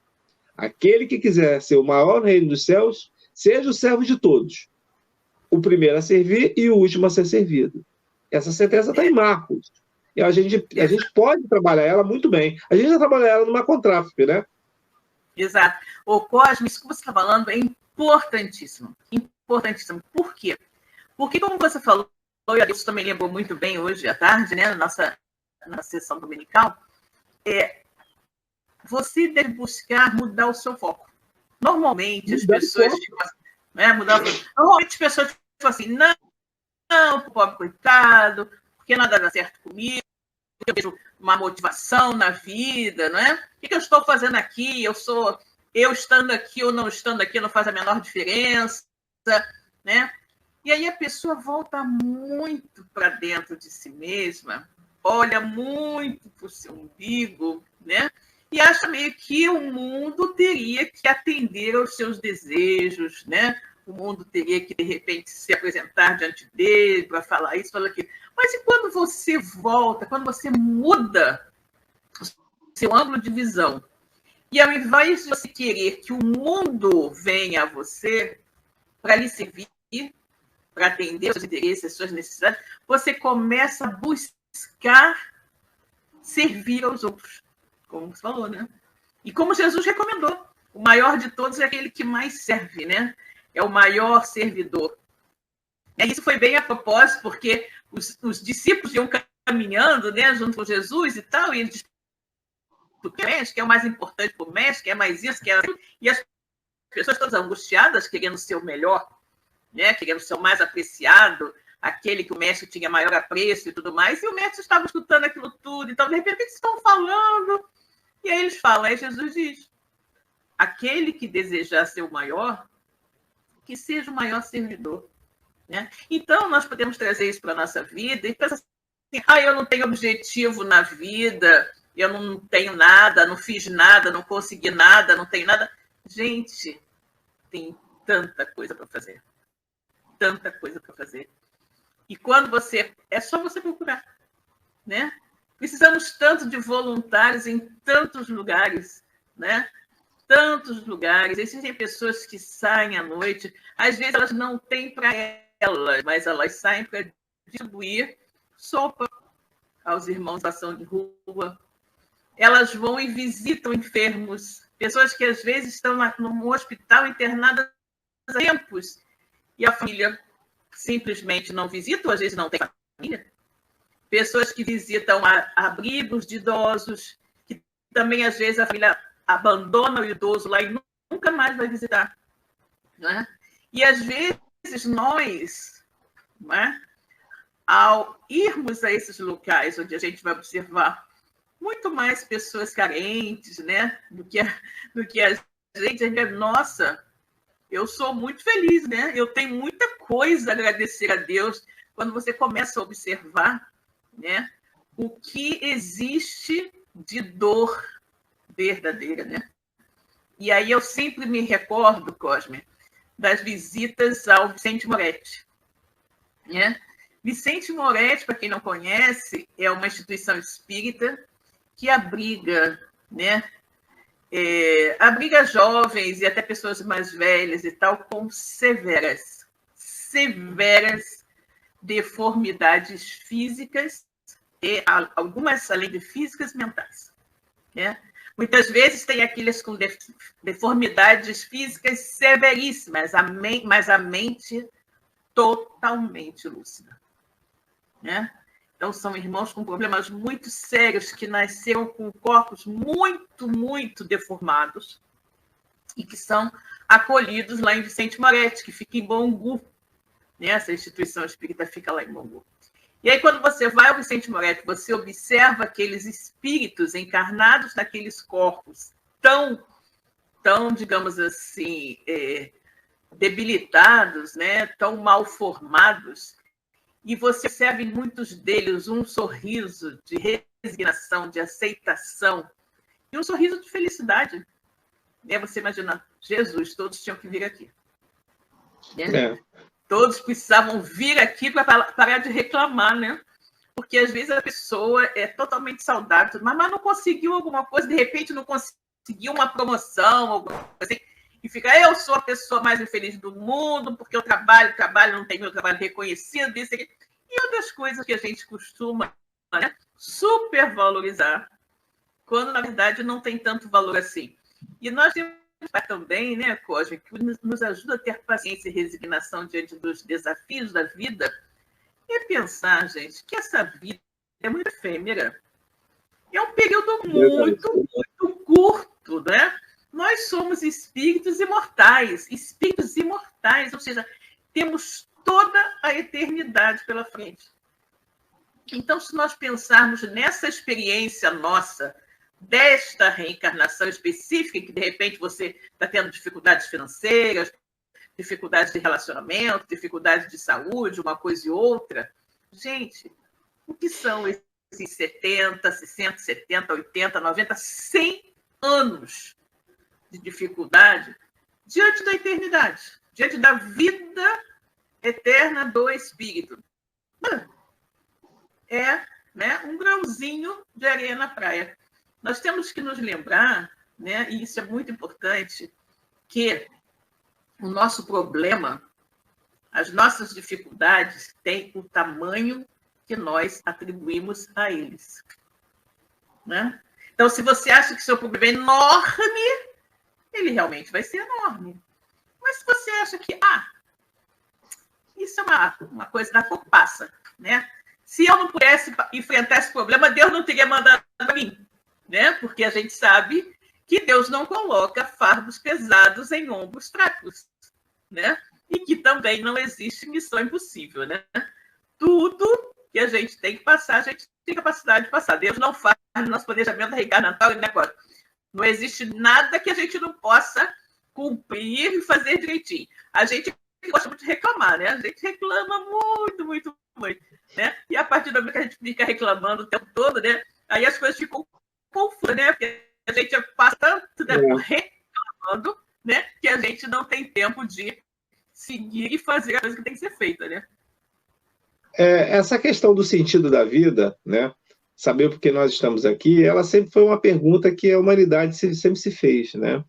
Aquele que quiser ser o maior no reino dos céus, seja o servo de todos. O primeiro a servir e o último a ser servido. Essa sentença está em Marcos. E a gente pode trabalhar ela muito bem. A gente já trabalha ela numa Contrafp, né? Exato. O Cosme, isso que você está falando é importantíssimo. Importantíssimo. Por quê? Porque, como você falou, e isso também lembrou muito bem hoje à tarde, né, na sessão dominical, você deve buscar mudar o seu foco. Normalmente, as pessoas ficam assim, né? Normalmente as pessoas ficam assim, não, pobre coitado, porque nada dá certo comigo, eu vejo uma motivação na vida, não é? O que eu estou fazendo aqui? Eu estando aqui ou não estando aqui não faz a menor diferença, né? E aí a pessoa volta muito para dentro de si mesma, olha muito para o seu umbigo, né? E acha meio que o mundo teria que atender aos seus desejos, né? O mundo teria que, de repente, se apresentar diante dele para falar isso, falar aquilo. Mas e quando você volta, quando você muda o seu ângulo de visão, e ao invés de você querer que o mundo venha a você para lhe servir, para atender aos seus interesses, às suas necessidades, você começa a buscar servir aos outros, como você falou, né? E como Jesus recomendou, o maior de todos é aquele que mais serve, né? É o maior servidor. E isso foi bem a propósito, porque os discípulos iam caminhando, né, junto com Jesus e tal, e eles que é o mais importante para o mestre, que é mais isso, que é aquilo, e as pessoas todas angustiadas, querendo ser o melhor, né, querendo ser o mais apreciado, aquele que o mestre tinha maior apreço e tudo mais, e o mestre estava escutando aquilo tudo, então, de repente, eles estão falando, e aí eles falam, aí Jesus diz, aquele que desejar ser o maior, que seja o maior servidor. Né? Então, nós podemos trazer isso para a nossa vida e pensar assim, eu não tenho objetivo na vida, eu não tenho nada, não fiz nada, não consegui nada, não tenho nada. Gente, tem tanta coisa para fazer. Tanta coisa para fazer. E quando é só você procurar. Né? Precisamos tanto de voluntários em tantos lugares, né? Tantos lugares. Existem pessoas que saem à noite, às vezes elas não têm para elas, mas elas saem para distribuir sopa aos irmãos da ação de rua. Elas vão e visitam enfermos, pessoas que às vezes estão num hospital internadas há tempos e a família simplesmente não visita, ou às vezes não tem família. Pessoas que visitam abrigos de idosos, que também às vezes a família abandona o idoso lá e nunca mais vai visitar. Né? E às vezes nós, né, ao irmos a esses locais onde a gente vai observar muito mais pessoas carentes, né, do que a gente vai, nossa, eu sou muito feliz, né? Eu tenho muita coisa a agradecer a Deus quando você começa a observar, né, o que existe de dor verdadeira, né? E aí eu sempre me recordo, Cosme, das visitas ao Vicente Moretti, né? Vicente Moretti, para quem não conhece, é uma instituição espírita que abriga, né? Abriga jovens e até pessoas mais velhas e tal com severas deformidades físicas e algumas, além de físicas, mentais, né? Muitas vezes tem aqueles com deformidades físicas severíssimas, mas a mente totalmente lúcida. Né? Então, são irmãos com problemas muito sérios que nasceram com corpos muito, muito deformados e que são acolhidos lá em Vicente Moretti, que fica em Bangu. Né? Essa instituição espírita fica lá em Bangu. E aí, quando você vai ao Vicente Moretti, você observa aqueles espíritos encarnados naqueles corpos tão digamos assim, debilitados, né? Tão mal formados, e você observa em muitos deles um sorriso de resignação, de aceitação, e um sorriso de felicidade. Né? Você imagina, Jesus, todos tinham que vir aqui. Né? Todos precisavam vir aqui para parar de reclamar, né? Porque às vezes a pessoa é totalmente saudável, mas não conseguiu alguma coisa, de repente não conseguiu uma promoção, alguma coisa assim, e fica, eu sou a pessoa mais infeliz do mundo, porque eu trabalho, não tenho meu trabalho reconhecido, isso aqui. E outras coisas que a gente costuma, né, supervalorizar, quando na verdade não tem tanto valor assim. E nós temos também, né, Cosme, que nos ajuda a ter paciência e resignação diante dos desafios da vida, e pensar, gente, que essa vida é muito efêmera. É um período muito curto, né? Nós somos espíritos imortais, ou seja, temos toda a eternidade pela frente. Então, se nós pensarmos nessa experiência nossa, desta reencarnação específica, que de repente você está tendo dificuldades financeiras, dificuldades de relacionamento, dificuldades de saúde, uma coisa e outra, gente, o que são esses 70, 60, 70, 80, 90, 100 anos de dificuldade diante da eternidade, diante da vida eterna do Espírito? É, né, um grãozinho de areia na praia. Nós temos que nos lembrar, né, e isso é muito importante, que o nosso problema, as nossas dificuldades têm o tamanho que nós atribuímos a eles. Né? Então, se você acha que seu problema é enorme, ele realmente vai ser enorme. Mas se você acha que, isso é uma coisa da pouco passa, né? Se eu não pudesse enfrentar esse problema, Deus não teria mandado para mim, né? Porque a gente sabe que Deus não coloca fardos pesados em ombros fracos, né? E que também não existe missão impossível, né? Tudo que a gente tem que passar, a gente tem capacidade de passar. Deus não faz no nosso planejamento reencarnatório e negócio. Não existe nada que a gente não possa cumprir e fazer direitinho. A gente gosta muito de reclamar, né? A gente reclama muito, muito, muito, né? E a partir do momento que a gente fica reclamando o tempo todo, né? Aí as coisas ficam confusas, né? Porque a gente passa tanto tempo reclamando, né? Que a gente não tem tempo de seguir e fazer a coisa que tem que ser feita, né? Essa questão do sentido da vida, né? Saber por que nós estamos aqui, ela sempre foi uma pergunta que a humanidade sempre se fez, né?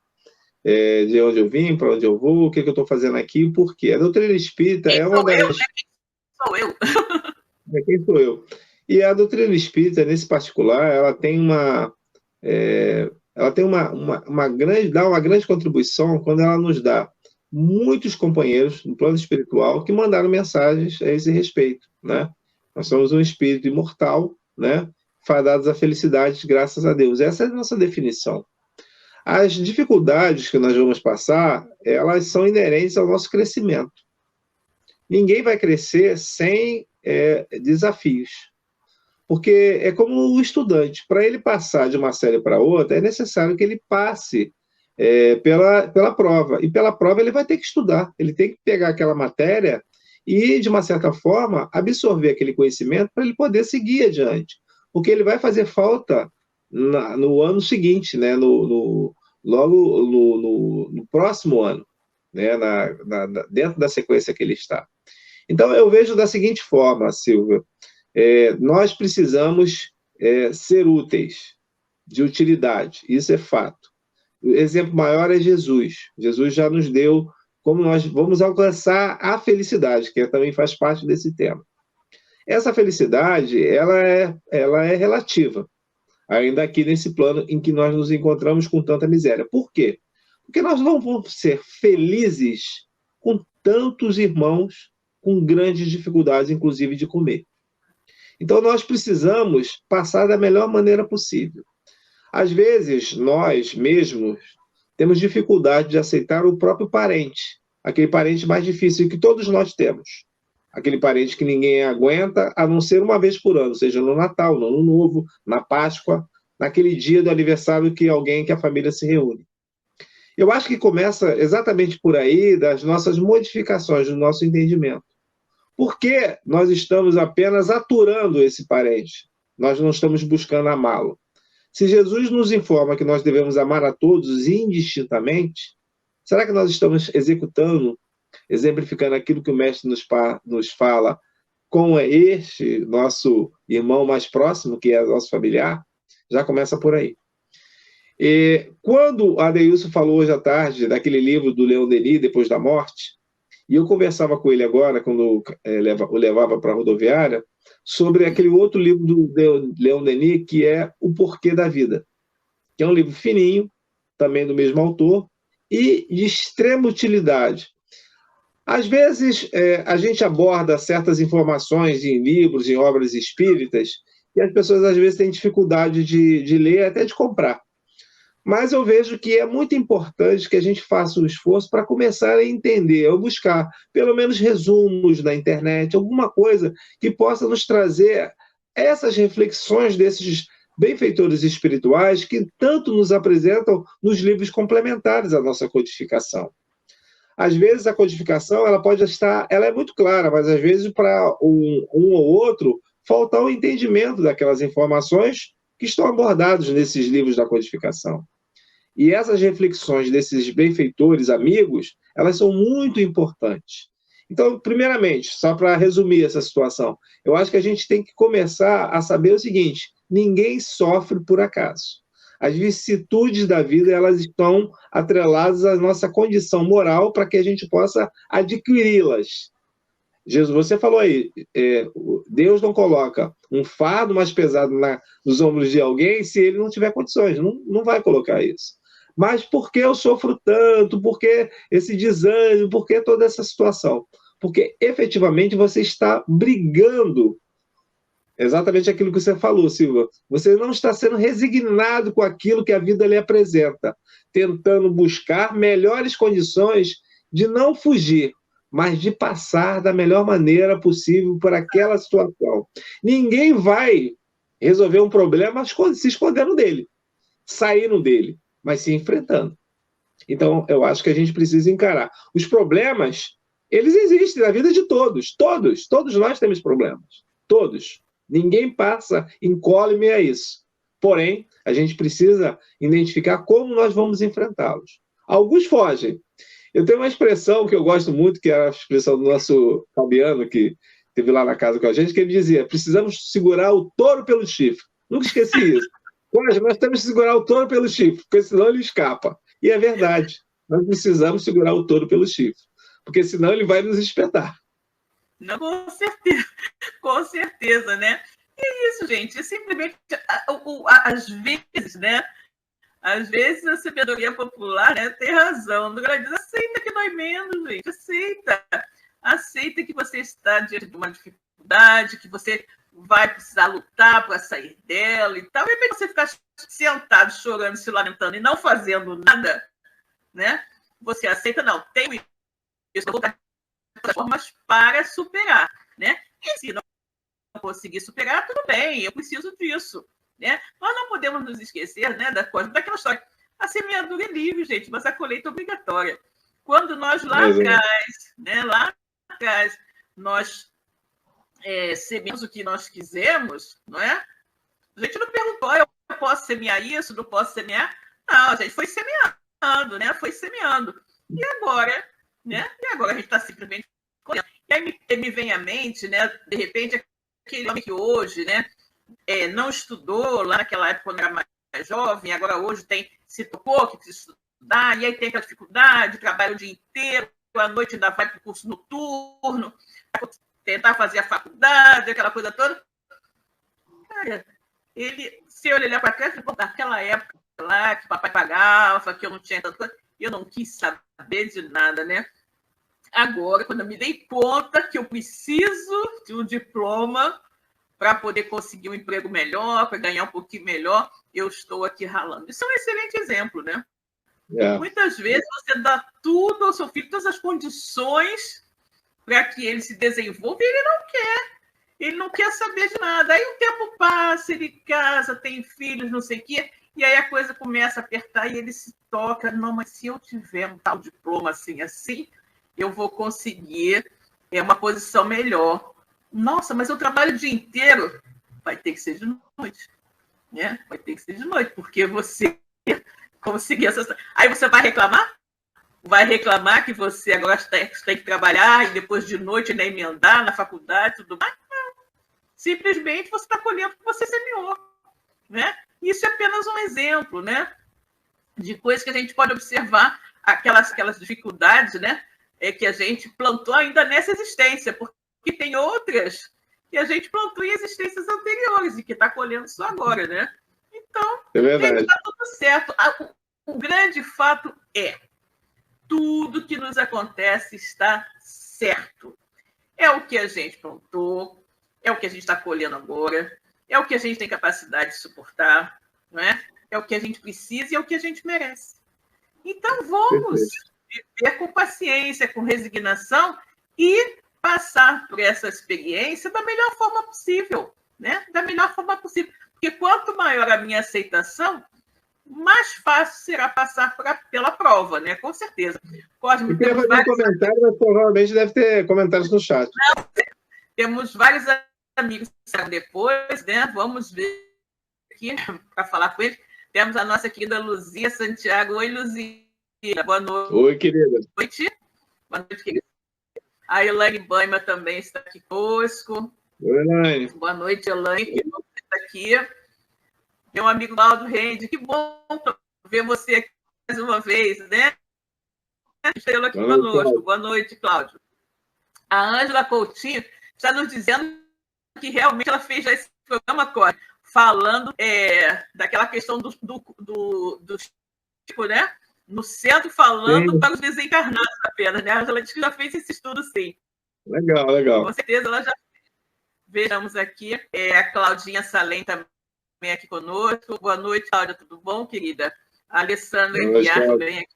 De onde eu vim, para onde eu vou, o que eu estou fazendo aqui, por quê? A doutrina espírita é uma das... Quem sou eu? Quem sou eu? E a doutrina espírita, nesse particular, ela tem dá uma grande contribuição quando ela nos dá muitos companheiros no plano espiritual que mandaram mensagens a esse respeito, né? Nós somos um espírito imortal, né? Fadados à felicidade, graças a Deus. Essa é a nossa definição. As dificuldades que nós vamos passar, elas são inerentes ao nosso crescimento. Ninguém vai crescer sem desafios. Porque é como o estudante. Para ele passar de uma série para outra, é necessário que ele passe pela prova. E pela prova ele vai ter que estudar. Ele tem que pegar aquela matéria e, de uma certa forma, absorver aquele conhecimento para ele poder seguir adiante. Porque ele vai fazer falta no ano seguinte, né? Logo no próximo ano, né? Dentro da sequência que ele está. Então, eu vejo da seguinte forma, Silvia, nós precisamos ser úteis, de utilidade, isso é fato. O exemplo maior é Jesus. Jesus já nos deu como nós vamos alcançar a felicidade, que também faz parte desse tema. Essa felicidade, ela é relativa, ainda aqui nesse plano em que nós nos encontramos com tanta miséria. Por quê? Porque nós não vamos ser felizes com tantos irmãos com grandes dificuldades, inclusive de comer. Então, nós precisamos passar da melhor maneira possível. Às vezes, nós mesmos temos dificuldade de aceitar o próprio parente, aquele parente mais difícil que todos nós temos. Aquele parente que ninguém aguenta, a não ser uma vez por ano, seja no Natal, no Ano Novo, na Páscoa, naquele dia do aniversário que a família se reúne. Eu acho que começa exatamente por aí das nossas modificações do nosso entendimento. Por que nós estamos apenas aturando esse parente? Nós não estamos buscando amá-lo. Se Jesus nos informa que nós devemos amar a todos indistintamente, será que nós estamos exemplificando aquilo que o Mestre nos fala com este nosso irmão mais próximo, que é nosso familiar? Já começa por aí. E quando Adeilson falou hoje à tarde daquele livro do Leon Denis, Depois da Morte, e eu conversava com ele agora, quando o levava para a rodoviária, sobre aquele outro livro do Leon Denis, que é O Porquê da Vida, que é um livro fininho, também do mesmo autor, e de extrema utilidade. Às vezes, a gente aborda certas informações em livros, em obras espíritas, e as pessoas às vezes têm dificuldade de ler, até de comprar. Mas eu vejo que é muito importante que a gente faça um esforço para começar a entender, ou buscar pelo menos resumos na internet, alguma coisa que possa nos trazer essas reflexões desses benfeitores espirituais que tanto nos apresentam nos livros complementares à nossa codificação. Às vezes a codificação ela é muito clara, mas às vezes para um ou outro falta o entendimento daquelas informações que estão abordadas nesses livros da codificação. E essas reflexões desses benfeitores amigos, elas são muito importantes. Então, primeiramente, só para resumir essa situação, eu acho que a gente tem que começar a saber o seguinte: ninguém sofre por acaso. As vicissitudes da vida, elas estão atreladas à nossa condição moral para que a gente possa adquiri-las. Jesus, você falou aí, Deus não coloca um fardo mais pesado nos ombros de alguém se ele não tiver condições, não vai colocar isso. Mas por que eu sofro tanto? Por que esse desânimo? Por que toda essa situação? Porque efetivamente você está brigando. Exatamente aquilo que você falou, Silva. Você não está sendo resignado com aquilo que a vida lhe apresenta, tentando buscar melhores condições de não fugir, mas de passar da melhor maneira possível por aquela situação. Ninguém vai resolver um problema se escondendo dele, saindo dele, mas se enfrentando. Então, eu acho que a gente precisa encarar. Os problemas, eles existem na vida de todos. Todos nós temos problemas. Todos. Ninguém passa incólume a isso. Porém, a gente precisa identificar como nós vamos enfrentá-los. Alguns fogem. Eu tenho uma expressão que eu gosto muito, que é a expressão do nosso Fabiano, que esteve lá na casa com a gente, que ele dizia: precisamos segurar o touro pelo chifre. Nunca esqueci isso. Nós temos que segurar o touro pelo chifre, porque senão ele escapa. E é verdade. Nós precisamos segurar o touro pelo chifre, porque senão ele vai nos espetar. Não, com certeza, né? E é isso, gente. É simplesmente, às vezes, né? Às vezes a sabedoria popular, né, tem razão. No grande, aceita que dói menos, gente. Aceita que você está diante de uma dificuldade, que você vai precisar lutar para sair dela e tal. E de repente você ficar sentado, chorando, se lamentando e não fazendo nada, né? Você aceita, não, tenho isso, eu vou dar formas para superar, né? E se não conseguir superar, tudo bem, eu preciso disso, né? Nós não podemos nos esquecer, né, daquela história. A semeadura é livre, gente, mas a colheita é obrigatória. Quando nós lá atrás, nós semeamos o que nós quisemos, não é? A gente não perguntou, eu posso semear isso, não posso semear? Não, a gente foi semeando, né? Foi semeando. E agora, né? E agora a gente está simplesmente colhendo. E aí me vem à mente, né? De repente, aquele homem que hoje, né? Não estudou lá naquela época quando era mais jovem, agora hoje se tocou que precisa estudar, e aí tem aquela dificuldade, trabalha o dia inteiro, à noite ainda vai para o curso noturno, tentar fazer a faculdade, aquela coisa toda. Cara, se eu olhar para trás, naquela época lá, que o papai pagava, que eu não tinha tanta coisa, eu não quis saber de nada, né? Agora, quando eu me dei conta que eu preciso de um diploma para poder conseguir um emprego melhor, para ganhar um pouquinho melhor, eu estou aqui ralando. Isso é um excelente exemplo, né? Muitas vezes você dá tudo ao seu filho, todas as condições para que ele se desenvolva e ele não quer. Ele não quer saber de nada. Aí o tempo passa, ele casa, tem filhos, não sei o quê, e aí a coisa começa a apertar e ele se toca. Não, mas se eu tiver um tal diploma assim, eu vou conseguir uma posição melhor. Nossa, mas eu trabalho o dia inteiro. Vai ter que ser de noite. Né? Vai ter que ser de noite, porque você conseguir essa... Aí você vai reclamar? Vai reclamar que você agora tem que trabalhar e depois de noite ainda emendar na faculdade e tudo mais? Não. Simplesmente você está colhendo o que você semeou. Né? Isso é apenas um exemplo, né? De coisas que a gente pode observar, aquelas dificuldades, né? Que a gente plantou ainda nessa existência, porque tem outras que a gente plantou em existências anteriores e que está colhendo isso agora, né? Então, está tudo certo. O grande fato é tudo que nos acontece está certo. É o que a gente plantou, é o que a gente está colhendo agora. é o que a gente tem capacidade de suportar, não é? É o que a gente precisa e é o que a gente merece. Então, vamos viver com paciência, com resignação e passar por essa experiência da melhor forma possível, né? Da melhor forma possível. Porque quanto maior a minha aceitação, mais fácil será passar pela prova, né? Com certeza. Cosme, eu queria fazer um comentário, mas provavelmente deve ter comentários no chat. Não, temos vários amigos depois, né? Vamos ver aqui para falar com eles. Temos a nossa querida Luzia Santiago. Oi, Luzia. Boa noite. Oi, querida. Boa noite, querida. A Elaine Baima também está aqui conosco. Oi, Elaine. Boa noite, Elaine, que está aqui. Meu amigo Aldo Rende, que bom ver você aqui mais uma vez, né? Estrela aqui conosco. Boa noite, Cláudio. A Ângela Coutinho está nos dizendo que realmente ela fez já esse programa, falando daquela questão do tipo, né? No centro, falando sim, para os desencarnados apenas, né? A Ângela disse que já fez esse estudo, sim. Legal, legal. Com certeza ela já fez. Vejamos aqui, a Claudinha Salem também aqui conosco. Boa noite, Cláudia, tudo bom, querida? A Alessandra Guiar também aqui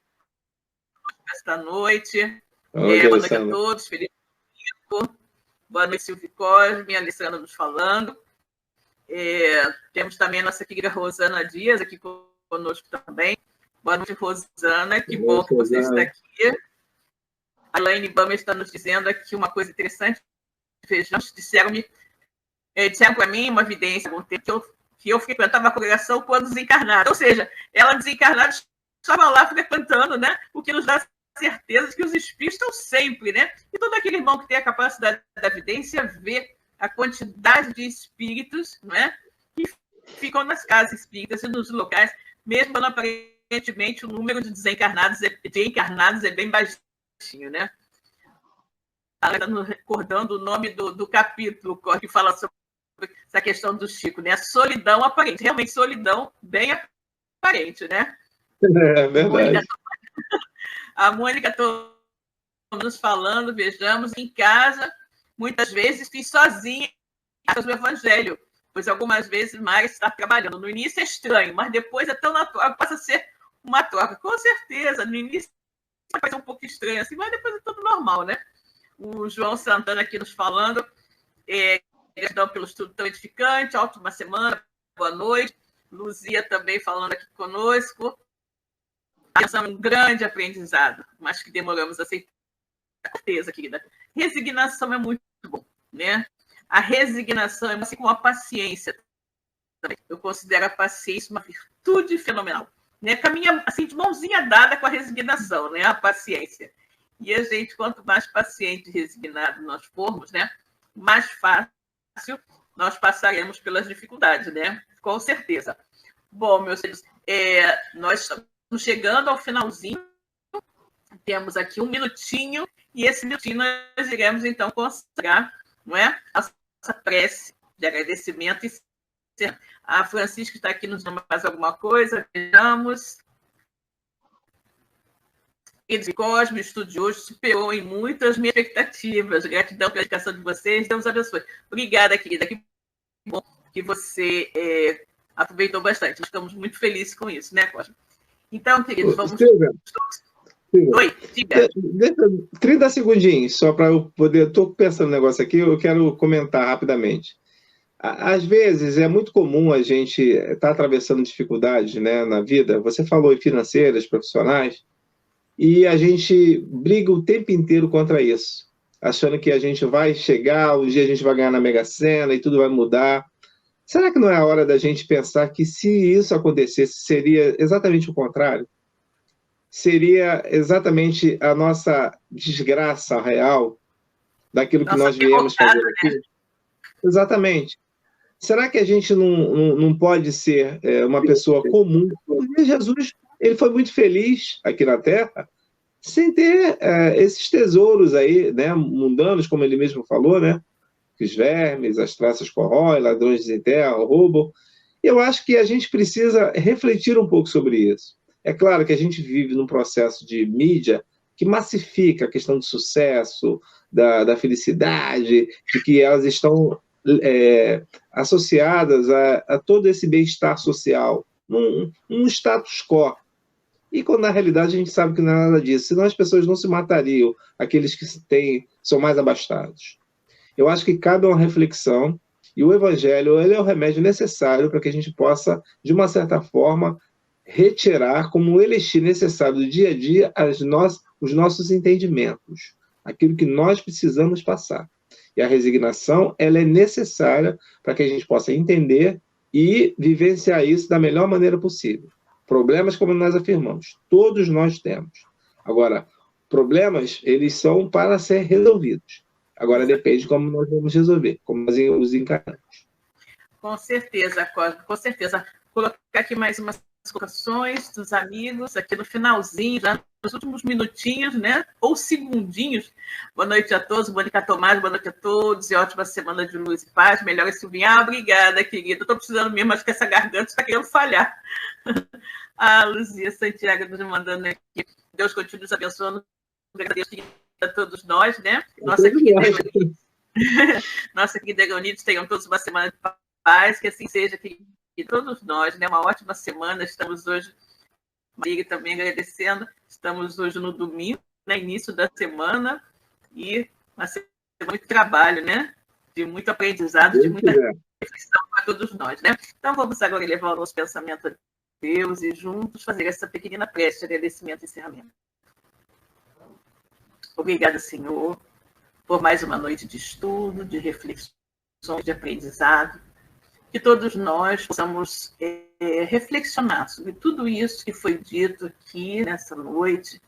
esta noite. Boa noite a todos, Felipe. Boa noite, Silvio Cosme, a Alessandra nos falando. Temos também a nossa querida Rosana Dias aqui conosco também. Boa noite, Rosana. Que bom que você está aqui. A Elaine Bama está nos dizendo aqui uma coisa interessante. Vejamos, disseram para mim uma evidência há algum tempo que eu frequentava a congregação quando desencarnada. Ou seja, ela desencarnada estava lá frequentando, né? O que nos dá certeza de que os espíritos estão sempre, né? E todo aquele irmão que tem a capacidade da evidência vê a quantidade de espíritos, não é? Que ficam nas casas espíritas e nos locais, mesmo quando aparentemente o número de encarnados é bem baixinho, né? Ela está nos recordando o nome do capítulo que fala sobre essa questão do Chico, né? A solidão aparente, realmente solidão bem aparente, né? É verdade. A Mônica está nos falando, vejamos, em casa, muitas vezes fiz sozinha o Evangelho, pois algumas vezes mais está trabalhando. No início é estranho, mas depois é tão natural, passa a ser uma troca. Com certeza, no início vai ser um pouco estranho assim, mas depois é tudo normal, né? O João Santana aqui nos falando, gratidão pelo estudo tão edificante, ótima semana, boa noite. Luzia também falando aqui conosco. É um grande aprendizado, mas que demoramos a aceitar. Com certeza, querida. Resignação é muito bom, né? A resignação é assim como a paciência. Eu considero a paciência uma virtude fenomenal, né? Caminha assim de mãozinha dada com a resignação, né? A paciência. E a gente, quanto mais paciente e resignado nós formos, né? Mais fácil nós passaremos pelas dificuldades, né? Com certeza. Bom, meus filhos, nós estamos chegando ao finalzinho, temos aqui 1 minutinho, e esse minutinho nós iremos, então, consagrar, não é? A nossa prece de agradecimento. A Francisca está aqui nos dando mais alguma coisa, vejamos. Edson Cosme, o estudo de hoje superou em muitas minhas expectativas. Gratidão pela dedicação de vocês, Deus abençoe. Obrigada, querida, que bom que você aproveitou bastante. Estamos muito felizes com isso, né, Cosme? Então, queridos, vamos... Silvia, oi, diga. 30 segundinhos, só para eu poder... Estou pensando no negócio aqui, eu quero comentar rapidamente. Às vezes, é muito comum a gente estar atravessando dificuldades, né, na vida. Você falou em financeiras, profissionais, e a gente briga o tempo inteiro contra isso, achando que a gente vai chegar, um dia a gente vai ganhar na Mega Sena e tudo vai mudar. Será que não é a hora da gente pensar que, se isso acontecesse, seria exatamente o contrário? Seria exatamente a nossa desgraça real daquilo que nós viemos fazer aqui? Né? Exatamente. Será que a gente não pode ser uma pessoa comum? Porque Jesus, ele foi muito feliz aqui na Terra, sem ter esses tesouros aí, né, mundanos, como ele mesmo falou, né? Que os vermes, as traças corroem, ladrões desenterram, roubam. Eu acho que a gente precisa refletir um pouco sobre isso. É claro que a gente vive num processo de mídia que massifica a questão do sucesso, da felicidade, de que elas estão associadas a todo esse bem-estar social, num status quo. E quando na realidade a gente sabe que não é nada disso, senão as pessoas não se matariam, aqueles que são mais abastados. Eu acho que cabe uma reflexão, e o Evangelho ele é o remédio necessário para que a gente possa, de uma certa forma, retirar como um elixir necessário do dia a dia os nossos entendimentos, aquilo que nós precisamos passar. E a resignação ela é necessária para que a gente possa entender e vivenciar isso da melhor maneira possível. Problemas, como nós afirmamos, todos nós temos. Agora, problemas, eles são para ser resolvidos. Agora depende de como nós vamos resolver, como nós os encaramos. Com certeza, Cosme, com certeza. Vou colocar aqui mais umas colocações dos amigos, aqui no finalzinho, já nos últimos minutinhos, né? Ou segundinhos. Boa noite a todos, Mônica Tomás, boa noite a todos, e ótima semana de luz e paz. Melhor Silvinha. Obrigada, querida. Estou precisando mesmo, acho que essa garganta está querendo falhar. A Luzia Santiago nos mandando aqui. Deus continue nos abençoando. Agradeço a todos nós, né? Nossa querida Leonides, tenham todos uma semana de paz, que assim seja, que todos nós, né? Uma ótima semana. Estamos hoje, Maria também agradecendo, estamos hoje no domingo, né? Início da semana, e uma semana de trabalho, né? De muito aprendizado, de muita reflexão para todos nós, né? Então vamos agora levar o nosso pensamento a Deus e juntos fazer essa pequenina prece de agradecimento e encerramento. Obrigada, Senhor, por mais uma noite de estudo, de reflexões, de aprendizado, que todos nós possamos reflexionar sobre tudo isso que foi dito aqui nessa noite,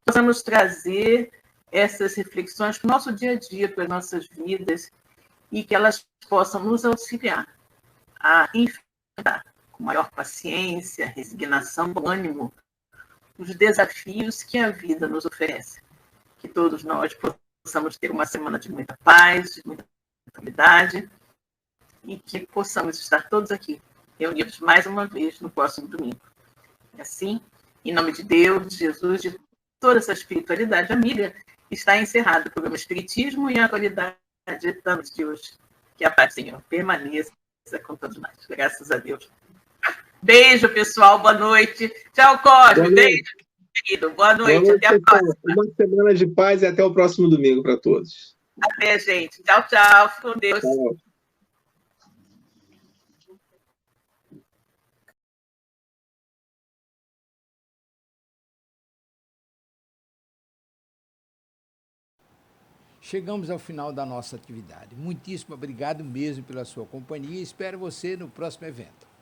possamos trazer essas reflexões para o nosso dia a dia, para as nossas vidas, e que elas possam nos auxiliar a enfrentar com maior paciência, resignação, bom ânimo, os desafios que a vida nos oferece. Que todos nós possamos ter uma semana de muita paz, de muita tranquilidade, e que possamos estar todos aqui, reunidos mais uma vez no próximo domingo. E assim, em nome de Deus, de Jesus, de toda essa espiritualidade amiga, está encerrado o programa Espiritismo e a Atualidade de hoje. Que a paz, Senhor, permaneça com todos nós. Graças a Deus. Beijo, pessoal. Boa noite. Tchau, Cosme. Beijo, querido. Boa noite. Até a próxima. Uma semana de paz e até o próximo domingo para todos. Até, gente. Tchau, tchau. Fique com Deus. Tchau. Chegamos ao final da nossa atividade. Muitíssimo obrigado mesmo pela sua companhia e espero você no próximo evento.